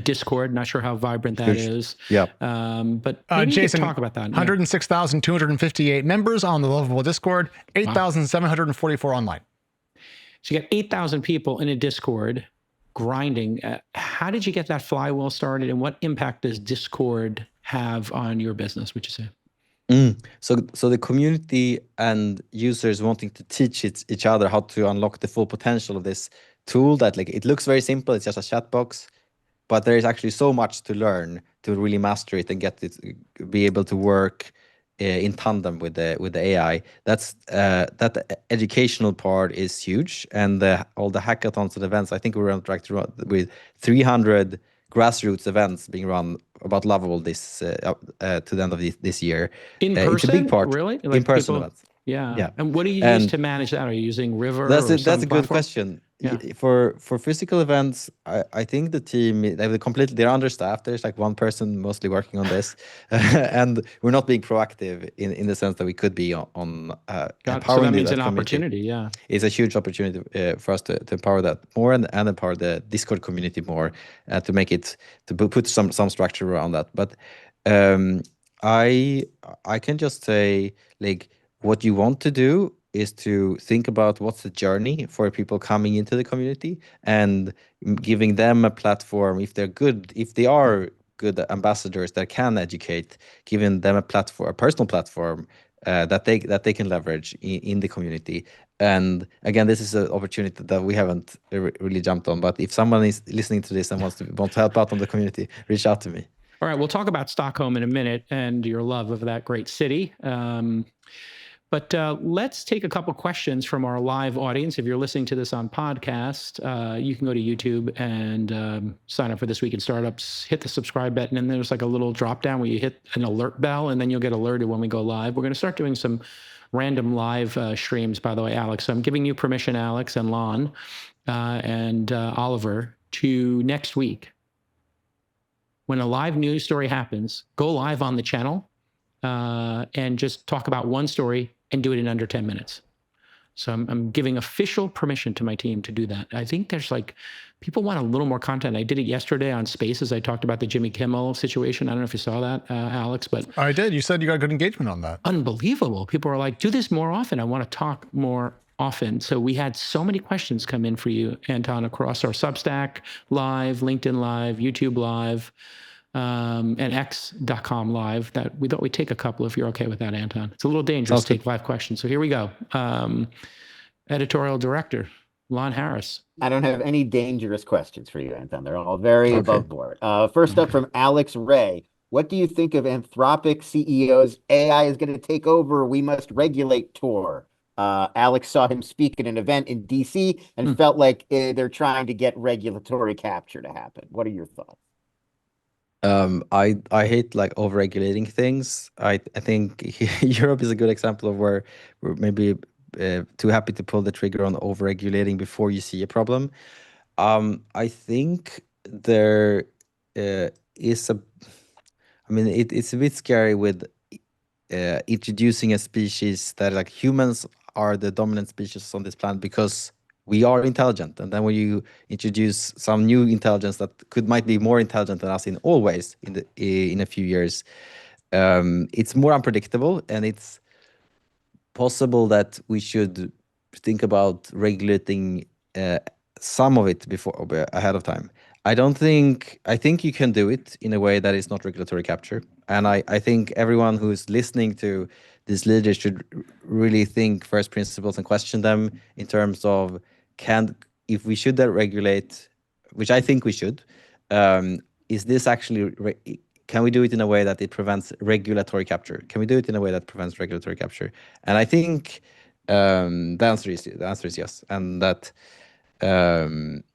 Discord. Not sure how vibrant that is. Yeah. But maybe Jason, you could talk about that. 106,258 members on the Lovable Discord, 8,744 online. So you got 8,000 people in a Discord grinding. How did you get that flywheel started, and what impact does Discord have on your business, would you say? So the community and users wanting to teach each other how to unlock the full potential of this tool, that like it looks very simple, it's just a chat box, but there is actually so much to learn to really master it and get it, be able to work in tandem with the AI. That educational part is huge, and all the hackathons and events. I think we're on track to run with 300 grassroots events being run about Lovable this to the end of this year. In person, it's a big part. really? Like in person events. Yeah. And what do you use to manage that? Are you using River? That's a good platform? question. Yeah. For physical events, I think the team, they're understaffed. There's like one person mostly working on this, and we're not being proactive in the sense that we could be on empowering. So that means an community. Opportunity, yeah. It's a huge opportunity for us to empower that more and empower the Discord community more, to make it, to put some structure around that. But I can just say, like, what you want to do is to think about what's the journey for people coming into the community and giving them a platform. If they are good ambassadors that can educate, giving them a platform, a personal platform that they can leverage in the community. And again, this is an opportunity that we haven't really jumped on. But if someone is listening to this and wants to help out on the community, reach out to me. All right, we'll talk about Stockholm in a minute and your love of that great city. But let's take a couple questions from our live audience. If you're listening to this on podcast, you can go to YouTube and sign up for This Week in Startups, hit the subscribe button, and there's like a little drop down where you hit an alert bell, and then you'll get alerted when we go live. We're going to start doing some random live streams, by the way, Alex. So I'm giving you permission, Alex and Lon and Oliver, to next week. When a live news story happens, go live on the channel and just talk about one story and do it in under 10 minutes. So I'm giving official permission to my team to do that. I think there's people want a little more content. I did it yesterday on Spaces. I talked about the Jimmy Kimmel situation. I don't know if you saw that, Alex, but I did. You said you got good engagement on that. Unbelievable. People are like, do this more often. I want to talk more often. So we had so many questions come in for you, Anton, across our Substack Live, LinkedIn Live, YouTube Live, and x.com Live, that we thought we'd take a couple if you're okay with that, Anton. It's a little dangerous to take live questions. So here we go. Editorial Director, Lon Harris. I don't have any dangerous questions for you, Anton. They're all very above board. First up from Alex Ray. What do you think of Anthropic CEO's AI is going to take over, we must regulate tour? Alex saw him speak at an event in DC and felt like they're trying to get regulatory capture to happen. What are your thoughts? I hate over-regulating things. I think Europe is a good example of where we're maybe too happy to pull the trigger on over-regulating before you see a problem. I think there is it's a bit scary with introducing a species that humans are the dominant species on this planet because we are intelligent, and then when you introduce some new intelligence that might be more intelligent than us in all ways in a few years, it's more unpredictable, and it's possible that we should think about regulating some of it ahead of time. I think you can do it in a way that is not regulatory capture, and I think everyone who is listening to these leaders should really think first principles and question them in terms of if we should regulate, which I think we should, is this actually, can we do it in a way that it prevents regulatory capture? Can we do it in a way that prevents regulatory capture? And I think the answer is yes, and that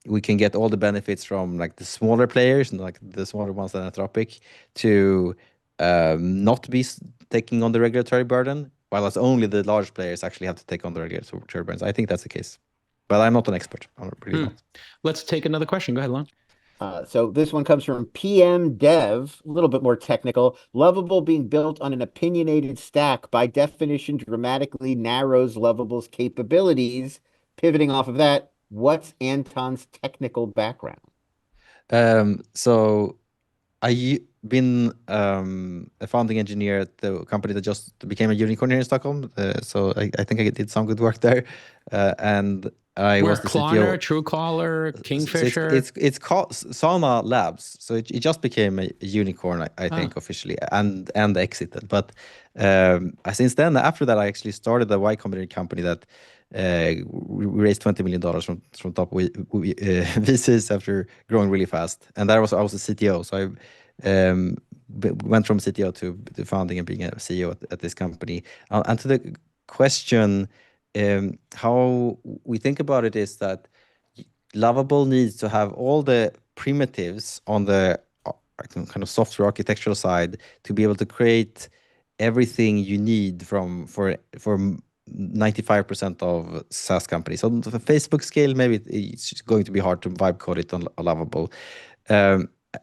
we can get all the benefits from the smaller players and the smaller ones than Anthropic to not be taking on the regulatory burden, while as only the large players actually have to take on the regulatory burdens. I think that's the case. But I'm not an expert. I'm really not. Let's take another question. Go ahead, Lon. So this one comes from PM Dev, a little bit more technical. Lovable being built on an opinionated stack by definition dramatically narrows Lovable's capabilities. Pivoting off of that, what's Anton's technical background? So I've been a founding engineer at the company that just became a unicorn here in Stockholm. So I think I did some good work there. And I was the Klarna, CTO. Truecaller, Kingfisher. So it's called Sana Labs. So it just became a unicorn, I think, officially, and exited. But since then, after that, I actually started a Y Combinator company that we raised $20 million from top VCs after growing really fast. And I was the CTO. So I went from CTO to founding and being a CEO at this company. And to the question, how we think about it is that Lovable needs to have all the primitives on the kind of software architectural side to be able to create everything you need for 95% of SaaS companies. On the Facebook scale, maybe it's going to be hard to vibe code it on Lovable.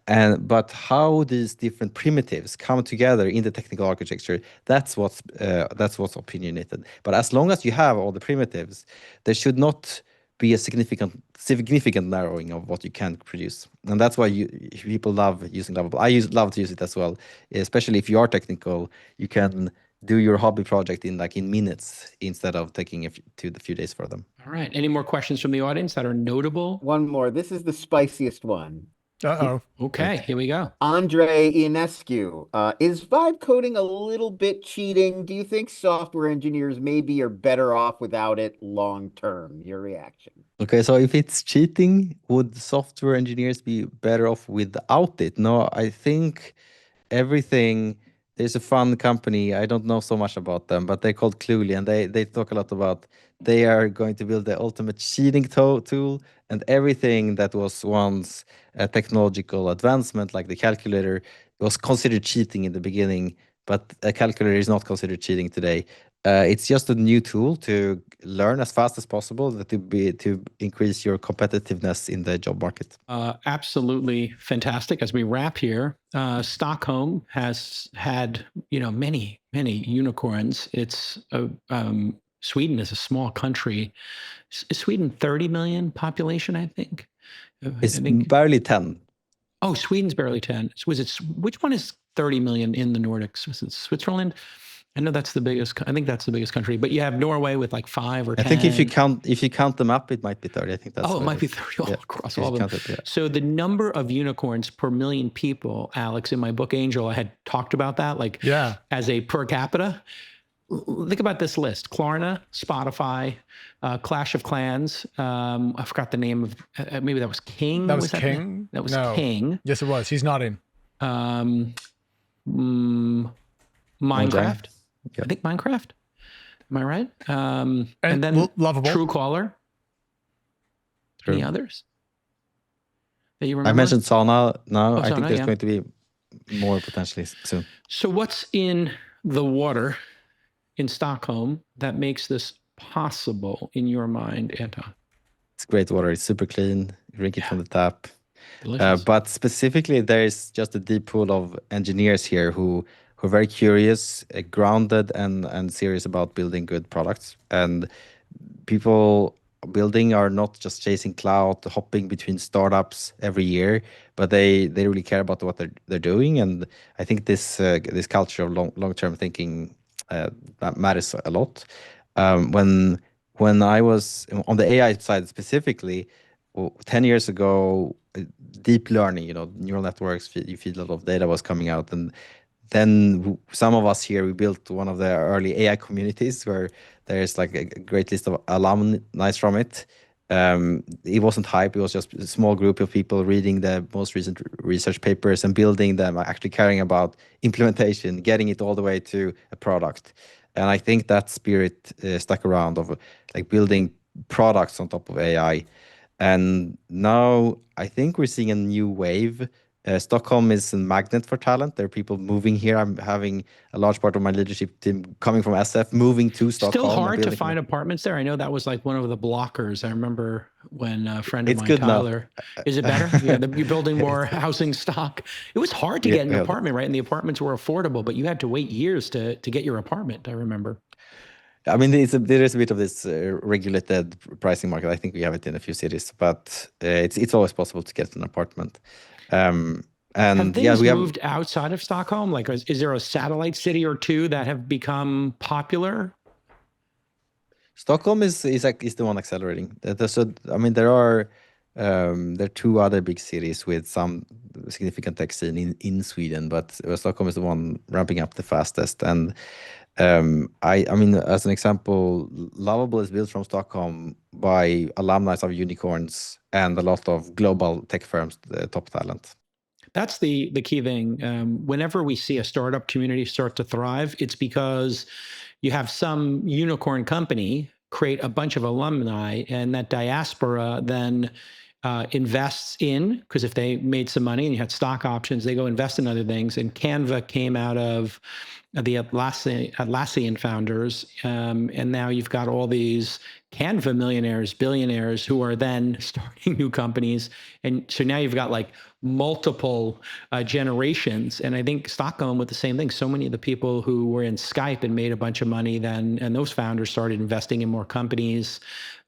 But how these different primitives come together in the technical architecture, that's what's opinionated. But as long as you have all the primitives, there should not be a significant narrowing of what you can produce. And that's why people love using Lovable. I love to use it as well, especially if you are technical. You can do your hobby project in minutes instead of taking a few days for them. All right. Any more questions from the audience that are notable? One more. This is the spiciest one. Uh-oh. Okay, here we go. Andre Ionescu, is vibe coding a little bit cheating? Do you think software engineers maybe are better off without it long term? Your reaction? Okay, so if it's cheating, would software engineers be better off without it? No, I think everything. There's a fun company. I don't know so much about them, but they're called Cluely, and they talk a lot about they are going to build the ultimate cheating tool, and everything that was once a technological advancement, like the calculator, was considered cheating in the beginning, but a calculator is not considered cheating today. It's just a new tool to learn as fast as possible to increase your competitiveness in the job market. Absolutely fantastic. As we wrap here, Stockholm has had many unicorns. It's Sweden is a small country. Is Sweden 30 million population? I think it's barely 10. Oh, Sweden's barely 10. Which one is 30 million in the Nordics? Was it Switzerland? I know that's the biggest. I think that's the biggest country. But you have Norway with like 5 or 10. I think if you count them up, it might be 30. I think that's. Oh, it might be 30 across all of them. Yeah. So the number of unicorns per million people, Alex, in my book Angel, I had talked about that, as a per capita. Think about this list: Klarna, Spotify, Clash of Clans. I forgot the name of. Maybe that was King. That was King. That was King. Yes, it was. He's nodding. Minecraft. I think Minecraft. Am I right? And then Lovable. Truecaller. True. Any others that you remember? I mentioned Sauna. No, I think Sauna, there's going to be more potentially soon. So what's in the water in Stockholm that makes this possible in your mind, Anton? It's great water. It's super clean. You drink it from the tap. Delicious. But specifically, there's just a deep pool of engineers here who are very curious, grounded, and serious about building good products. And people building are not just chasing cloud, hopping between startups every year, but they really care about what they're doing. And I think this culture of long-term thinking that matters a lot. When I was on the AI side specifically, 10 years ago, deep learning, neural networks, you feed a lot of data was coming out, and then some of us here, we built one of the early AI communities where there's like a great list of alumni from it. It wasn't hype. It was just a small group of people reading the most recent research papers and building them, actually caring about implementation, getting it all the way to a product. And I think that spirit stuck around of like building products on top of AI. And now I think we're seeing a new wave. Stockholm is a magnet for talent. There are people moving here. I'm having a large part of my leadership team coming from SF, moving to Stockholm. Still hard to find apartments there. I know that was like one of the blockers. I remember when a friend of mine, good Tyler, is it better? Yeah, you're building more housing stock. It was hard to get an apartment, right? And the apartments were affordable, but you had to wait years to get your apartment, I remember. I mean, there is a bit of this regulated pricing market. I think we have it in a few cities, but it's always possible to get an apartment. And have things moved outside of Stockholm? Like, is there a satellite city or two that have become popular? Stockholm is the one accelerating. So I mean, there are 2 other big cities with some significant tech scene in Sweden, but Stockholm is the one ramping up the fastest. And I mean, as an example, Lovable is built from Stockholm by alumni of unicorns and a lot of global tech firms, the top talent. That's the key thing. Whenever we see a startup community start to thrive, it's because you have some unicorn company create a bunch of alumni, and that diaspora then invests in, because if they made some money and you had stock options, they go invest in other things. And Canva came out of the Atlassian founders, and now you've got all these Canva millionaires, billionaires who are then starting new companies. And so now you've got like multiple generations. And I think Stockholm with the same thing. So many of the people who were in Skype and made a bunch of money then, and those founders started investing in more companies.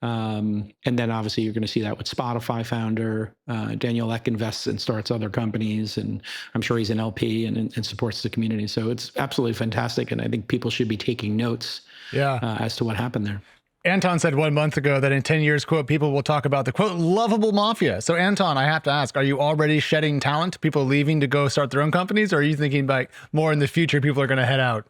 And then obviously you're going to see that with Spotify founder, Daniel Ek invests and starts other companies. And I'm sure he's an LP and supports the community. So it's absolutely absolutely fantastic. And I think people should be taking notes as to what happened there. Anton said 1 month ago that in 10 years, quote, people will talk about the, quote, lovable mafia. So Anton, I have to ask, are you already shedding talent, people leaving to go start their own companies? Or are you thinking like more in the future, people are going to head out?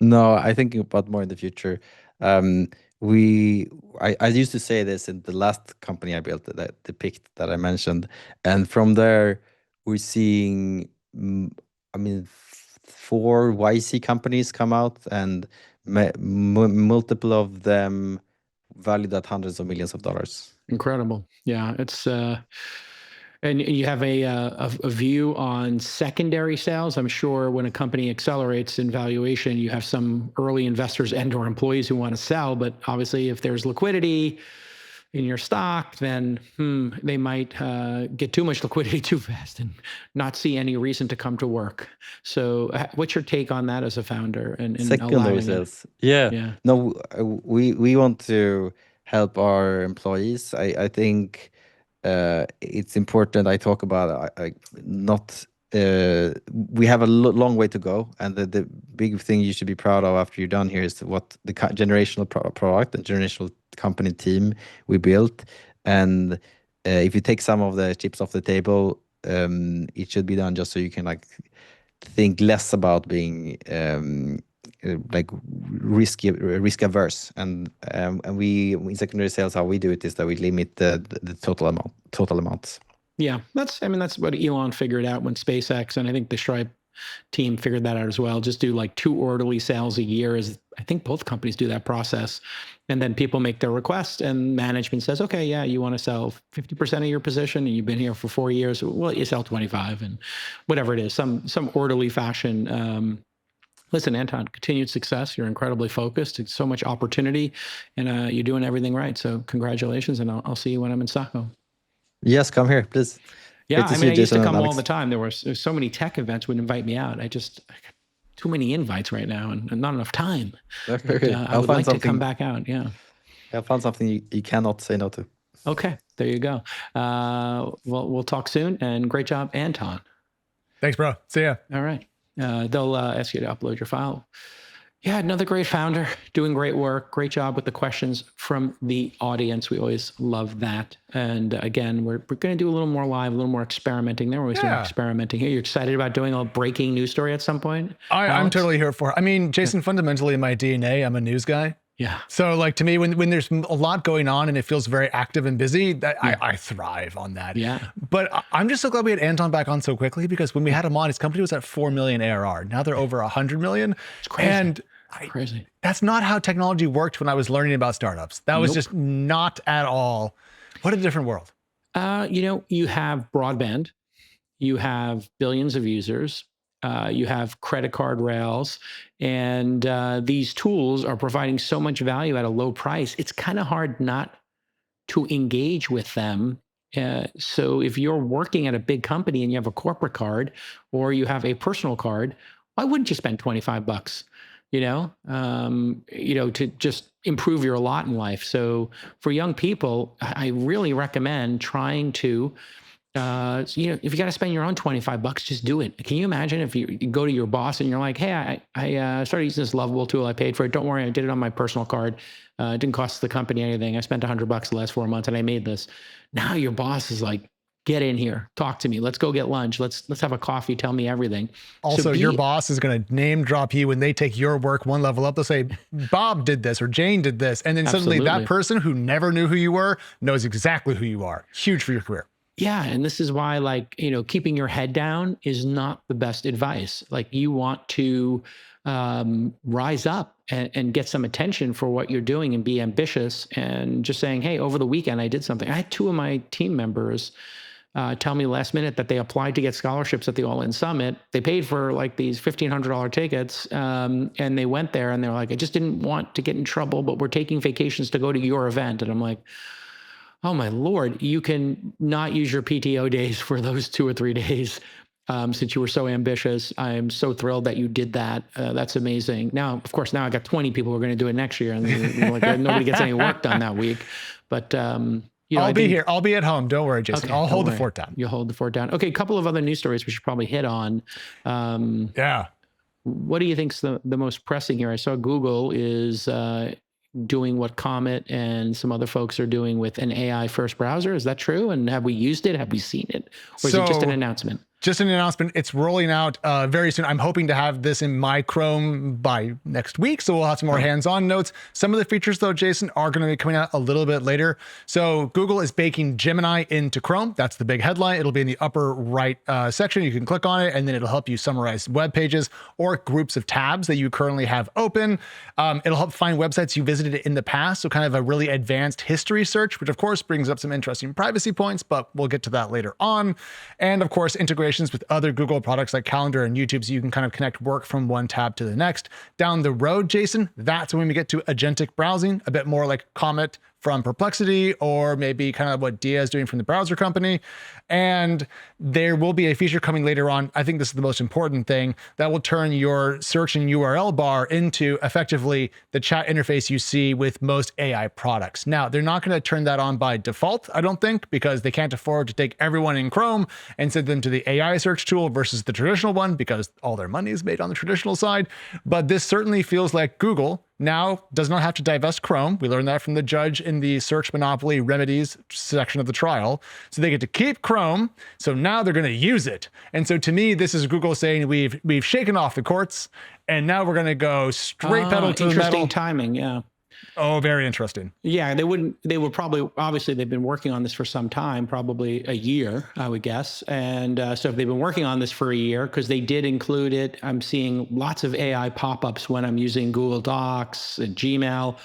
No, I think about more in the future. I used to say this in the last company I built, the pick that I mentioned, and from there we're seeing, I mean, 4 YC companies come out, and multiple of them valued at hundreds of millions of dollars. Incredible. Yeah, it's and you have a view on secondary sales. I'm sure when a company accelerates in valuation, you have some early investors and/or employees who want to sell. But obviously, if there's liquidity in your stock, then they might get too much liquidity too fast and not see any reason to come to work. So, what's your take on that as a founder? And secondary sales? Yeah. No, we want to help our employees. I think it's important. I talk about we have a long way to go, and the big thing you should be proud of after you're done here is what the generational product and generational company team we built. And if you take some of the chips off the table, it should be done just so you can like think less about being like risk averse. And we in secondary sales, how we do it is that we limit the total amounts. Yeah, that's what Elon figured out when SpaceX, and I think the Stripe team figured that out as well. Just do like 2 orderly sales a year. I think both companies do that process. And then people make their request and management says, okay, yeah, you want to sell 50% of your position and you've been here for 4 years. Well, you sell 25 and whatever it is, some orderly fashion. Listen, Anton, continued success. You're incredibly focused. It's so much opportunity, and you're doing everything right. So congratulations, and I'll see you when I'm in Stockholm. Yes, come here, please. Yeah, I used to come all the time. There's so many tech events would invite me out. I got too many invites right now and not enough time. But, I would like to come back out. Yeah. I found something you cannot say no to. Okay, there you go. Well, we'll talk soon, and great job, Anton. Thanks, bro. See ya. All right. They'll ask you to upload your file. Yeah, another great founder doing great work. Great job with the questions from the audience. We always love that. And again, we're going to do a little more live, a little more experimenting. They're always doing experimenting here. You're excited about doing a breaking news story at some point? I'm totally here for it. I mean, Jason, fundamentally in my DNA, I'm a news guy. Yeah. So like to me, when there's a lot going on and it feels very active and busy, I thrive on that. Yeah. But I'm just so glad we had Anton back on so quickly, because when we had him on, his company was at 4 million ARR. Now they're over 100 million. It's crazy. And crazy. That's not how technology worked when I was learning about startups. That was just not at all. What a different world. You have broadband, you have billions of users, you have credit card rails, and these tools are providing so much value at a low price. It's kind of hard not to engage with them. So if you're working at a big company and you have a corporate card or you have a personal card, why wouldn't you spend $25? To just improve your lot in life. So for young people, I really recommend trying to, if you got to spend your own $25, just do it. Can you imagine if you go to your boss and you're like, hey, I started using this Lovable tool. I paid for it. Don't worry. I did it on my personal card. It didn't cost the company anything. I spent $100 the last 4 months and I made this. Now your boss is like, get in here, talk to me. Let's go get lunch. Let's have a coffee. Tell me everything. Also, your boss is going to name drop you when they take your work one level up. They'll say, Bob did this or Jane did this. And then suddenly that person who never knew who you were knows exactly who you are. Huge for your career. Yeah. And this is why, keeping your head down is not the best advice. Like, you want to rise up and get some attention for what you're doing and be ambitious, and just saying, hey, over the weekend, I did something. I had 2 of my team members tell me last minute that they applied to get scholarships at the All In Summit. They paid for like these $1,500 tickets, and they went there and they're like, I just didn't want to get in trouble, but we're taking vacations to go to your event. And I'm like, oh my Lord, you can not use your PTO days for those 2 or 3 days. Since you were so ambitious. I'm so thrilled that you did that. That's amazing. Now, of course, I got 20 people who are going to do it next year, and nobody gets any work done that week. But I'll be here. I'll be at home. Don't worry, Jason. Okay, I'll hold the fort down. You'll hold the fort down. Okay, a couple of other news stories we should probably hit on. what do you think's the most pressing here? I saw Google is doing what Comet and some other folks are doing with an AI first browser. Is that true? And have we used it? Have we seen it? Or is it just an announcement? Just an announcement. It's rolling out very soon. I'm hoping to have this in my Chrome by next week, so we'll have some more hands-on notes. Some of the features, though, Jason, are going to be coming out a little bit later. So Google is baking Gemini into Chrome. That's the big headline. It'll be in the upper right section. You can click on it, and then it'll help you summarize web pages or groups of tabs that you currently have open. It'll help find websites you visited in the past, so kind of a really advanced history search, which, of course, brings up some interesting privacy points, but we'll get to that later on. And, of course, integration with other Google products like Calendar and YouTube, so you can kind of connect work from one tab to the next. Down the road, Jason, that's when we get to agentic browsing, a bit more like Comet from Perplexity, or maybe kind of what Dia is doing from the browser company. And there will be a feature coming later on. I think this is the most important thing that will turn your search and URL bar into effectively the chat interface you see with most AI products. Now, they're not going to turn that on by default, I don't think, because they can't afford to take everyone in Chrome and send them to the AI search tool versus the traditional one, because all their money is made on the traditional side. But this certainly feels like Google now does not have to divest Chrome. We learned that from the judge in the search monopoly remedies section of the trial. So they get to keep Chrome. So now they're going to use it. And so to me, this is Google saying we've shaken off the courts, and now we're going to go straight pedal to the metal. Interesting timing, yeah. Oh, very interesting. Yeah, they would probably, obviously they've been working on this for some time, probably a year, I would guess. And so if they've been working on this for a year, because they did include it, I'm seeing lots of AI pop-ups when I'm using Google Docs and Gmail.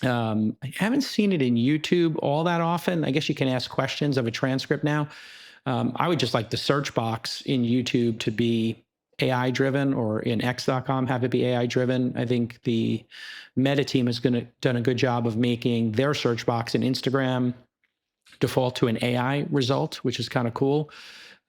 I haven't seen it in YouTube all that often. I guess you can ask questions of a transcript now. I would just like the search box in YouTube to be AI driven, or in x.com have it be AI driven. I think the Meta team has done a good job of making their search box in Instagram default to an AI result, which is kind of cool.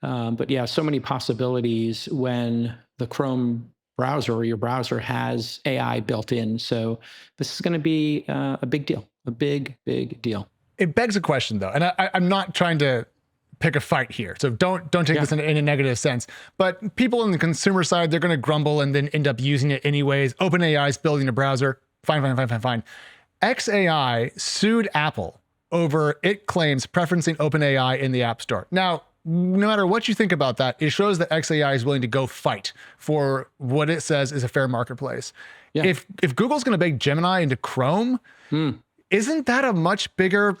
But yeah, so many possibilities when the Chrome browser or your browser has AI built in. So this is going to be a big deal, a big deal. It begs a question, though, and I'm not trying to pick a fight here, so don't take this in a negative sense. But people on the consumer side, they're going to grumble and then end up using it anyways. OpenAI is building a browser. Fine. xAI sued Apple over it claims preferencing OpenAI in the App Store. Now, no matter what you think about that, it shows that xAI is willing to go fight for what it says is a fair marketplace. Yeah. If Google's going to bake Gemini into Chrome, isn't that a much bigger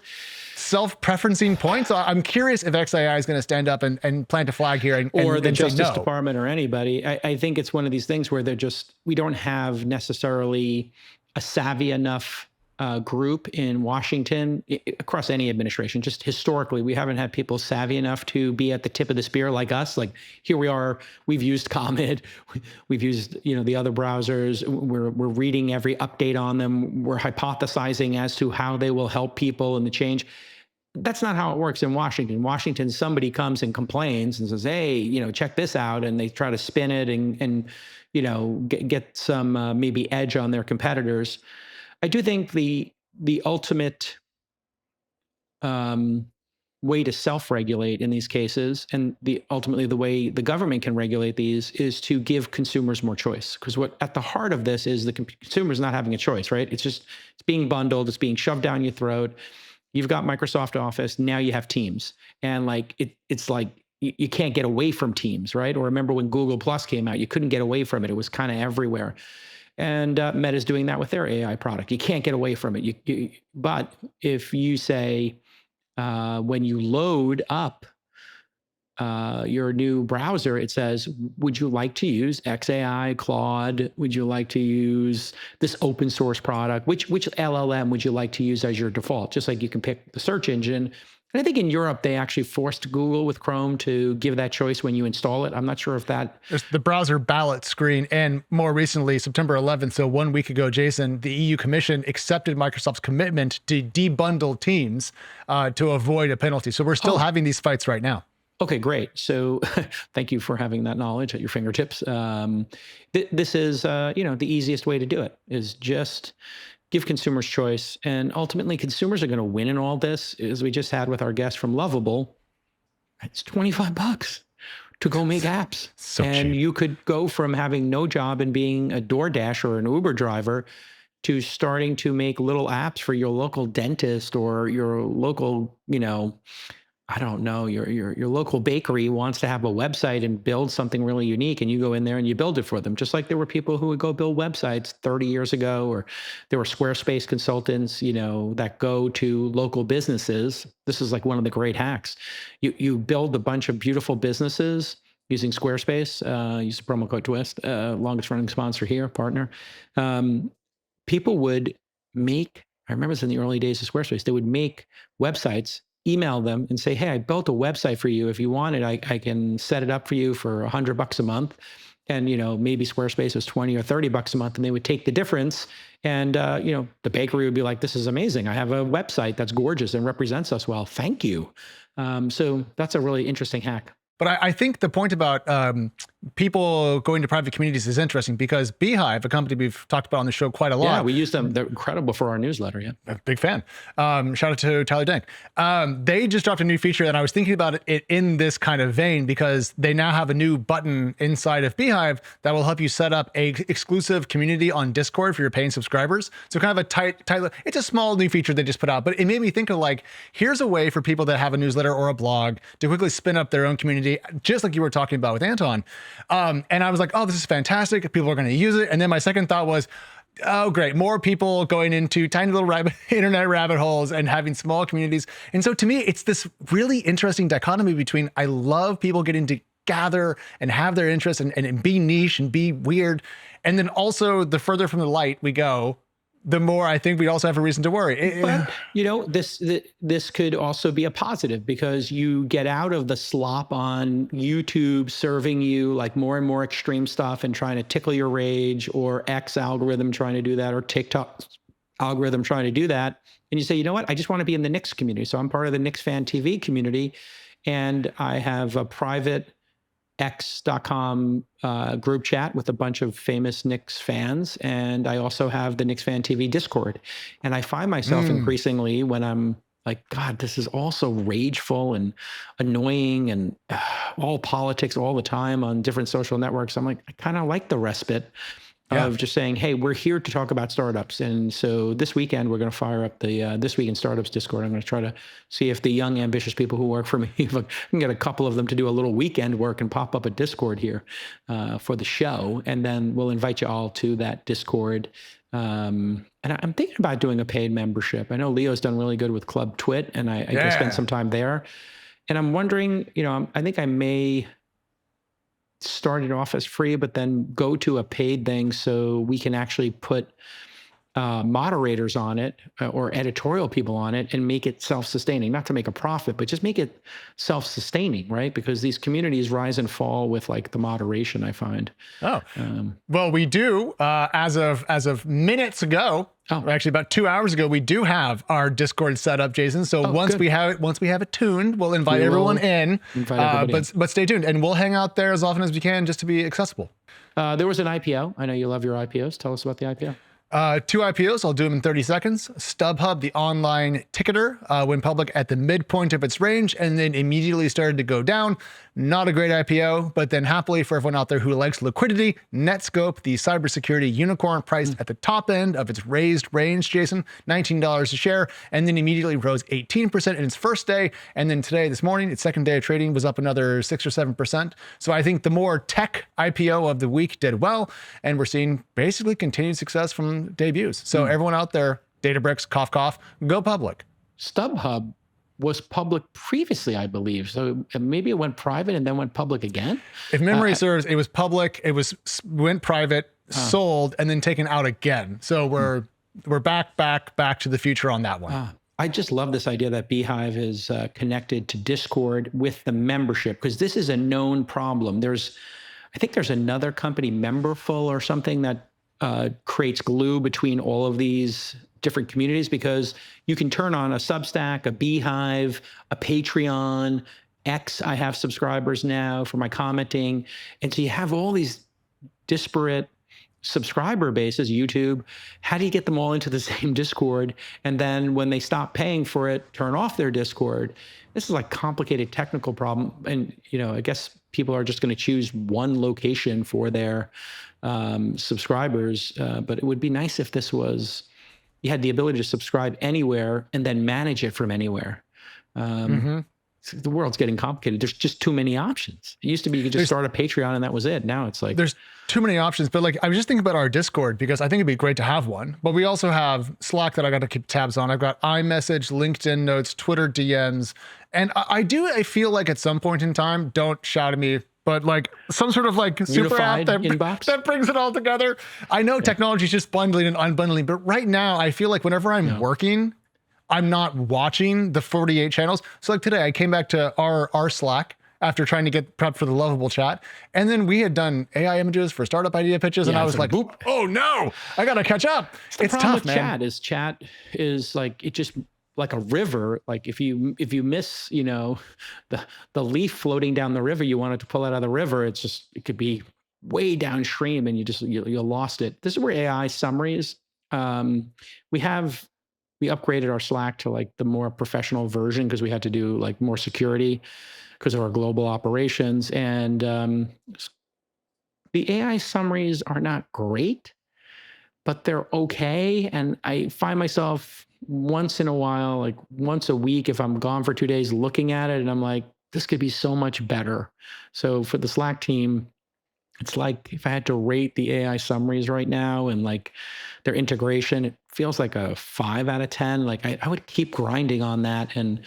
self-preferencing point? So I'm curious if xAI is going to stand up and plant a flag here, or the Justice Department or anybody. I think it's one of these things where we don't have necessarily a savvy enough group in Washington, across any administration. Just historically, we haven't had people savvy enough to be at the tip of the spear like us. Like, here we are, we've used Comet, we've used the other browsers, we're reading every update on them, we're hypothesizing as to how they will help people in the change. That's not how it works in Washington. Washington, somebody comes and complains and says, hey, check this out, and they try to spin it and get some maybe edge on their competitors. I do think the ultimate way to self-regulate in these cases, and ultimately the way the government can regulate these, is to give consumers more choice. Because what at the heart of this is the consumer's not having a choice, right? It's being bundled, it's being shoved down your throat. You've got Microsoft Office, now you have Teams, and it's like you can't get away from Teams, right? Or remember when Google Plus came out, you couldn't get away from it. It was kind of everywhere. And Meta's doing that with their AI product. You can't get away from it. But if you say, when you load up your new browser, it says, would you like to use xAI, Claude? Would you like to use this open source product? Which LLM would you like to use as your default? Just like you can pick the search engine. And I think in Europe, they actually forced Google with Chrome to give that choice when you install it. I'm not sure if that... There's the browser ballot screen. And more recently, September 11th, so 1 week ago, Jason, the EU Commission accepted Microsoft's commitment to debundle Teams to avoid a penalty. So we're still having these fights right now. Okay, great. So thank you for having that knowledge at your fingertips. This is, the easiest way to do it, is just give consumers choice. And ultimately, consumers are going to win in all this, as we just had with our guest from Lovable. It's $25. to go make apps. So and cheap. you could go from having no job and being a DoorDash or an Uber driver to starting to make little apps for your local dentist or your local, I don't know, your local bakery wants to have a website and build something really unique, and you go in there and you build it for them. Just like there were people who would go build websites 30 years ago, or there were Squarespace consultants, that go to local businesses. This is like one of the great hacks. You build a bunch of beautiful businesses using Squarespace. Use the promo code TWIST, longest running sponsor here, partner. People would make, I remember this in the early days of Squarespace, they would make websites, email them and say, hey, I built a website for you. If you want it, I can set it up for you for $100 a month. And, maybe Squarespace was 20 or 30 bucks a month, and they would take the difference. And, the bakery would be like, this is amazing. I have a website that's gorgeous and represents us well. Thank you. So that's a really interesting hack. But I think the point about people going to private communities is interesting, because Beehiiv, a company we've talked about on the show quite a lot. Yeah, we use them. They're incredible for our newsletter. Yeah. A big fan. Shout out to Tyler Dank. They just dropped a new feature, and I was thinking about it in this kind of vein, because they now have a new button inside of Beehiiv that will help you set up a exclusive community on Discord for your paying subscribers. So kind of a tight, it's a small new feature they just put out, but it made me think of like, here's a way for people that have a newsletter or a blog to quickly spin up their own community, just like you were talking about with Anton. And I was like, oh, this is fantastic. People are going to use it. And then my second thought was, oh, great. More people going into tiny little internet rabbit holes and having small communities. And so to me, it's this really interesting dichotomy between, I love people getting to gather and have their interests and be niche and be weird. And then also, the further from the light we go, the more I think we also have a reason to worry. But, this could also be a positive, because you get out of the slop on YouTube serving you like more and more extreme stuff and trying to tickle your rage, or X algorithm trying to do that, or TikTok algorithm trying to do that. And you say, you know what? I just want to be in the Knicks community. So I'm part of the Knicks Fan TV community, and I have a private X.com group chat with a bunch of famous Knicks fans. And I also have the Knicks Fan TV Discord. And I find myself increasingly, when I'm like, God, this is all so rageful and annoying and all politics all the time on different social networks. I'm like, I kind of like the respite of just saying, hey, we're here to talk about startups. And so this weekend, we're going to fire up the This Week in Startups Discord. I'm going to try to see if the young, ambitious people who work for me, if I can get a couple of them to do a little weekend work and pop up a Discord here for the show. And then we'll invite you all to that Discord. And I'm thinking about doing a paid membership. I know Leo's done really good with Club Twit, and I can spend some time there. And I'm wondering, I think I may start it off as free, but then go to a paid thing so we can actually put moderators on it or editorial people on it and make it self-sustaining, not to make a profit, but just make it self-sustaining, right? Because these communities rise and fall with like the moderation, I find. Well, we do, as of minutes ago, actually about 2 hours ago, we do have our Discord set up, Jason. So once we have it tuned, we'll invite everyone in. But stay tuned, and we'll hang out there as often as we can just to be accessible. There was an IPO. I know you love your IPOs. Tell us about the IPO. 2 IPOs, I'll do them in 30 seconds. StubHub, the online ticketer, went public at the midpoint of its range and then immediately started to go down. Not a great IPO, but then happily for everyone out there who likes liquidity, Netscope, the cybersecurity unicorn, priced at the top end of its raised range, Jason, $19 a share, and then immediately rose 18% in its first day. And then today, this morning, its second day of trading was up another 6 or 7%. So I think the more tech IPO of the week did well, and we're seeing basically continued success from debuts. So everyone out there, Databricks, cough, cough, go public. StubHub was public previously, I believe. So maybe it went private and then went public again. If memory serves, it was public, went private, sold, and then taken out again. So we're back to the future on that one. I just love this idea that Beehiiv is connected to Discord with the membership, because this is a known problem. I think there's another company, Memberful or something, that creates glue between all of these different communities, because you can turn on a Substack, a Beehiiv, a Patreon, X. I have subscribers now for my commenting. And so you have all these disparate subscriber bases, YouTube, how do you get them all into the same Discord? And then when they stop paying for it, turn off their Discord? This is like complicated technical problem. And, I guess people are just going to choose one location for their subscribers. But it would be nice if you had the ability to subscribe anywhere and then manage it from anywhere. The world's getting complicated. There's just too many options. It used to be you could just start a Patreon and that was it. Now it's like there's too many options. But like I was just thinking about our Discord because I think it'd be great to have one. But we also have Slack that I got to keep tabs on. I've got iMessage, LinkedIn notes, Twitter DMs, and I feel like at some point in time, don't shout at me, but like some sort of like super app that brings it all together. I know technology is just bundling and unbundling, but right now I feel like whenever I'm working, I'm not watching the 48 channels. So like today, I came back to our Slack after trying to get prepped for the Lovable chat. And then we had done AI images for startup idea pitches. And I was like, boop, oh no, I got to catch up. It's tough, man. Chat is like, it just like a river. Like if you miss, the leaf floating down the river, you wanted to pull it out of the river. It could be way downstream and you lost it. This is where AI summaries, we upgraded our Slack to like the more professional version because we had to do like more security because of our global operations. And the AI summaries are not great, but they're okay. And I find myself once in a while, like once a week, if I'm gone for 2 days looking at it and I'm like, this could be so much better. So for the Slack team, it's like if I had to rate the AI summaries right now and like their integration, it feels like a 5 out of 10. Like I would keep grinding on that and,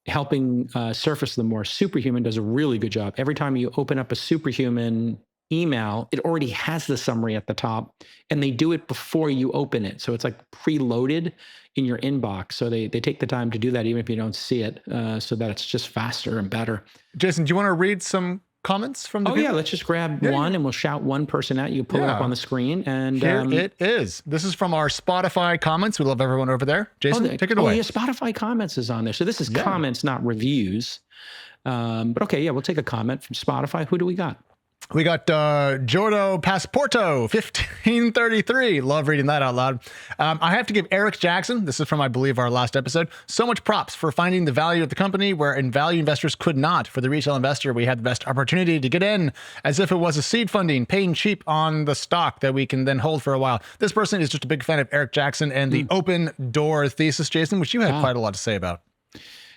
helping surface them more. Superhuman does a really good job. Every time you open up a Superhuman email, it already has the summary at the top and they do it before you open it. So it's like preloaded in your inbox. So they take the time to do that even if you don't see it, so that it's just faster and better. Jason, do you want to read some comments from the video? Let's just grab one and we'll shout one person out. You pull it up on the screen and here it is. This is from our Spotify comments. We love everyone over there. Jason, take it away. Yeah, Spotify comments is on there. So this is comments, not reviews. But okay, we'll take a comment from Spotify. Who do we got? We got Jordo Passporto 1533. Love reading that out loud. I have to give Eric Jackson, this is from, I believe, our last episode, so much props for finding the value of the company where value investors could not. For the retail investor, we had the best opportunity to get in as if it was a seed funding, paying cheap on the stock that we can then hold for a while. This person is just a big fan of Eric Jackson and the open door thesis, Jason, which you had quite a lot to say about.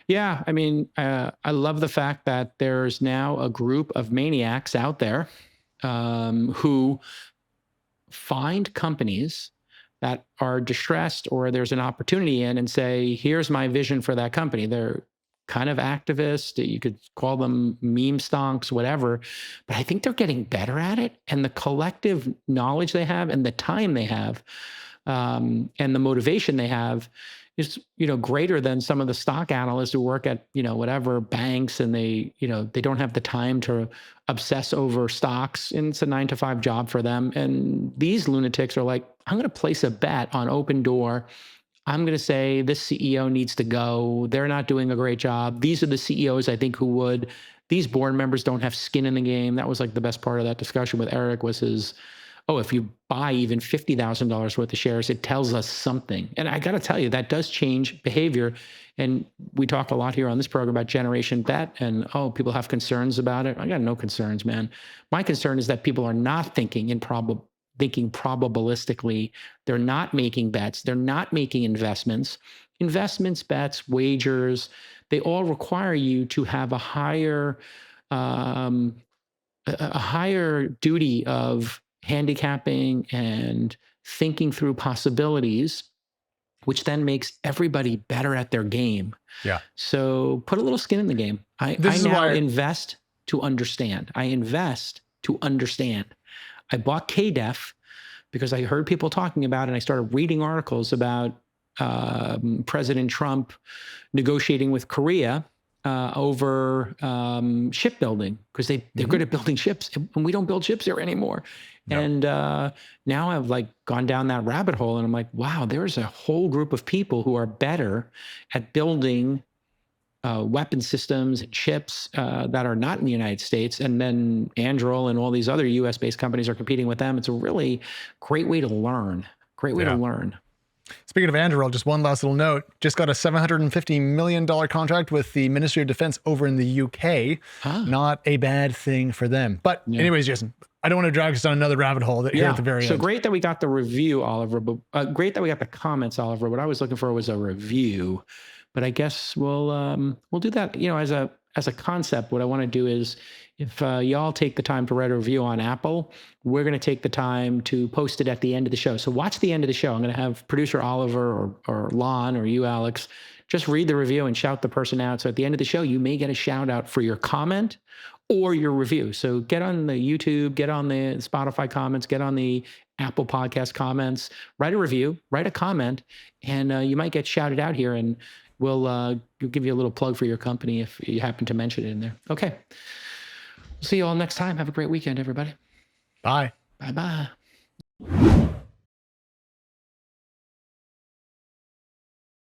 Yeah, I mean, I love the fact that there's now a group of maniacs out there who find companies that are distressed or there's an opportunity in and say, here's my vision for that company. They're kind of activist. You could call them meme stonks, whatever. But I think they're getting better at it. And the collective knowledge they have and the time they have and the motivation they have is, greater than some of the stock analysts who work at, whatever banks and they don't have the time to obsess over stocks and it's a 9-to-5 job for them. And these lunatics are like, I'm going to place a bet on Open Door. I'm going to say this CEO needs to go. They're not doing a great job. These are the CEOs I think who would. These board members don't have skin in the game. That was like the best part of that discussion with Eric was his, if you buy even $50,000 worth of shares, it tells us something. And I got to tell you, that does change behavior. And we talk a lot here on this program about generation bet and, people have concerns about it. I got no concerns, man. My concern is that people are not thinking probabilistically. They're not making bets. They're not making investments. Investments, bets, wagers, they all require you to have a higher duty of handicapping and thinking through possibilities, which then makes everybody better at their game. Yeah. So put a little skin in the game. I now invest to understand. I bought KDEF because I heard people talking about it and I started reading articles about President Trump negotiating with Korea over shipbuilding because they're good at building ships and we don't build ships here anymore. No. And now I've like gone down that rabbit hole and I'm like, wow, there's a whole group of people who are better at building weapon systems and chips that are not in the United States. And then Anduril and all these other US-based companies are competing with them. It's a really great way to learn. Great way to learn. Speaking of Anduril, just one last little note. Just got a $750 million contract with the Ministry of Defense over in the UK. Not a bad thing for them. But anyways, Jason, I don't want to drag us down another rabbit hole here at the very end. So great that we got the review, Oliver, but great that we got the comments, Oliver. What I was looking for was a review, but I guess we'll do that, as a concept. What I want to do is, if y'all take the time to write a review on Apple, we're going to take the time to post it at the end of the show. So watch the end of the show. I'm going to have producer Oliver or Lon or you, Alex, just read the review and shout the person out. So at the end of the show, you may get a shout out for your comment or your review. So get on the YouTube, get on the Spotify comments, get on the Apple Podcast comments, write a review, write a comment, and you might get shouted out here, and we'll give you a little plug for your company if you happen to mention it in there. Okay. See you all next time. Have a great weekend, everybody. Bye. Bye-bye.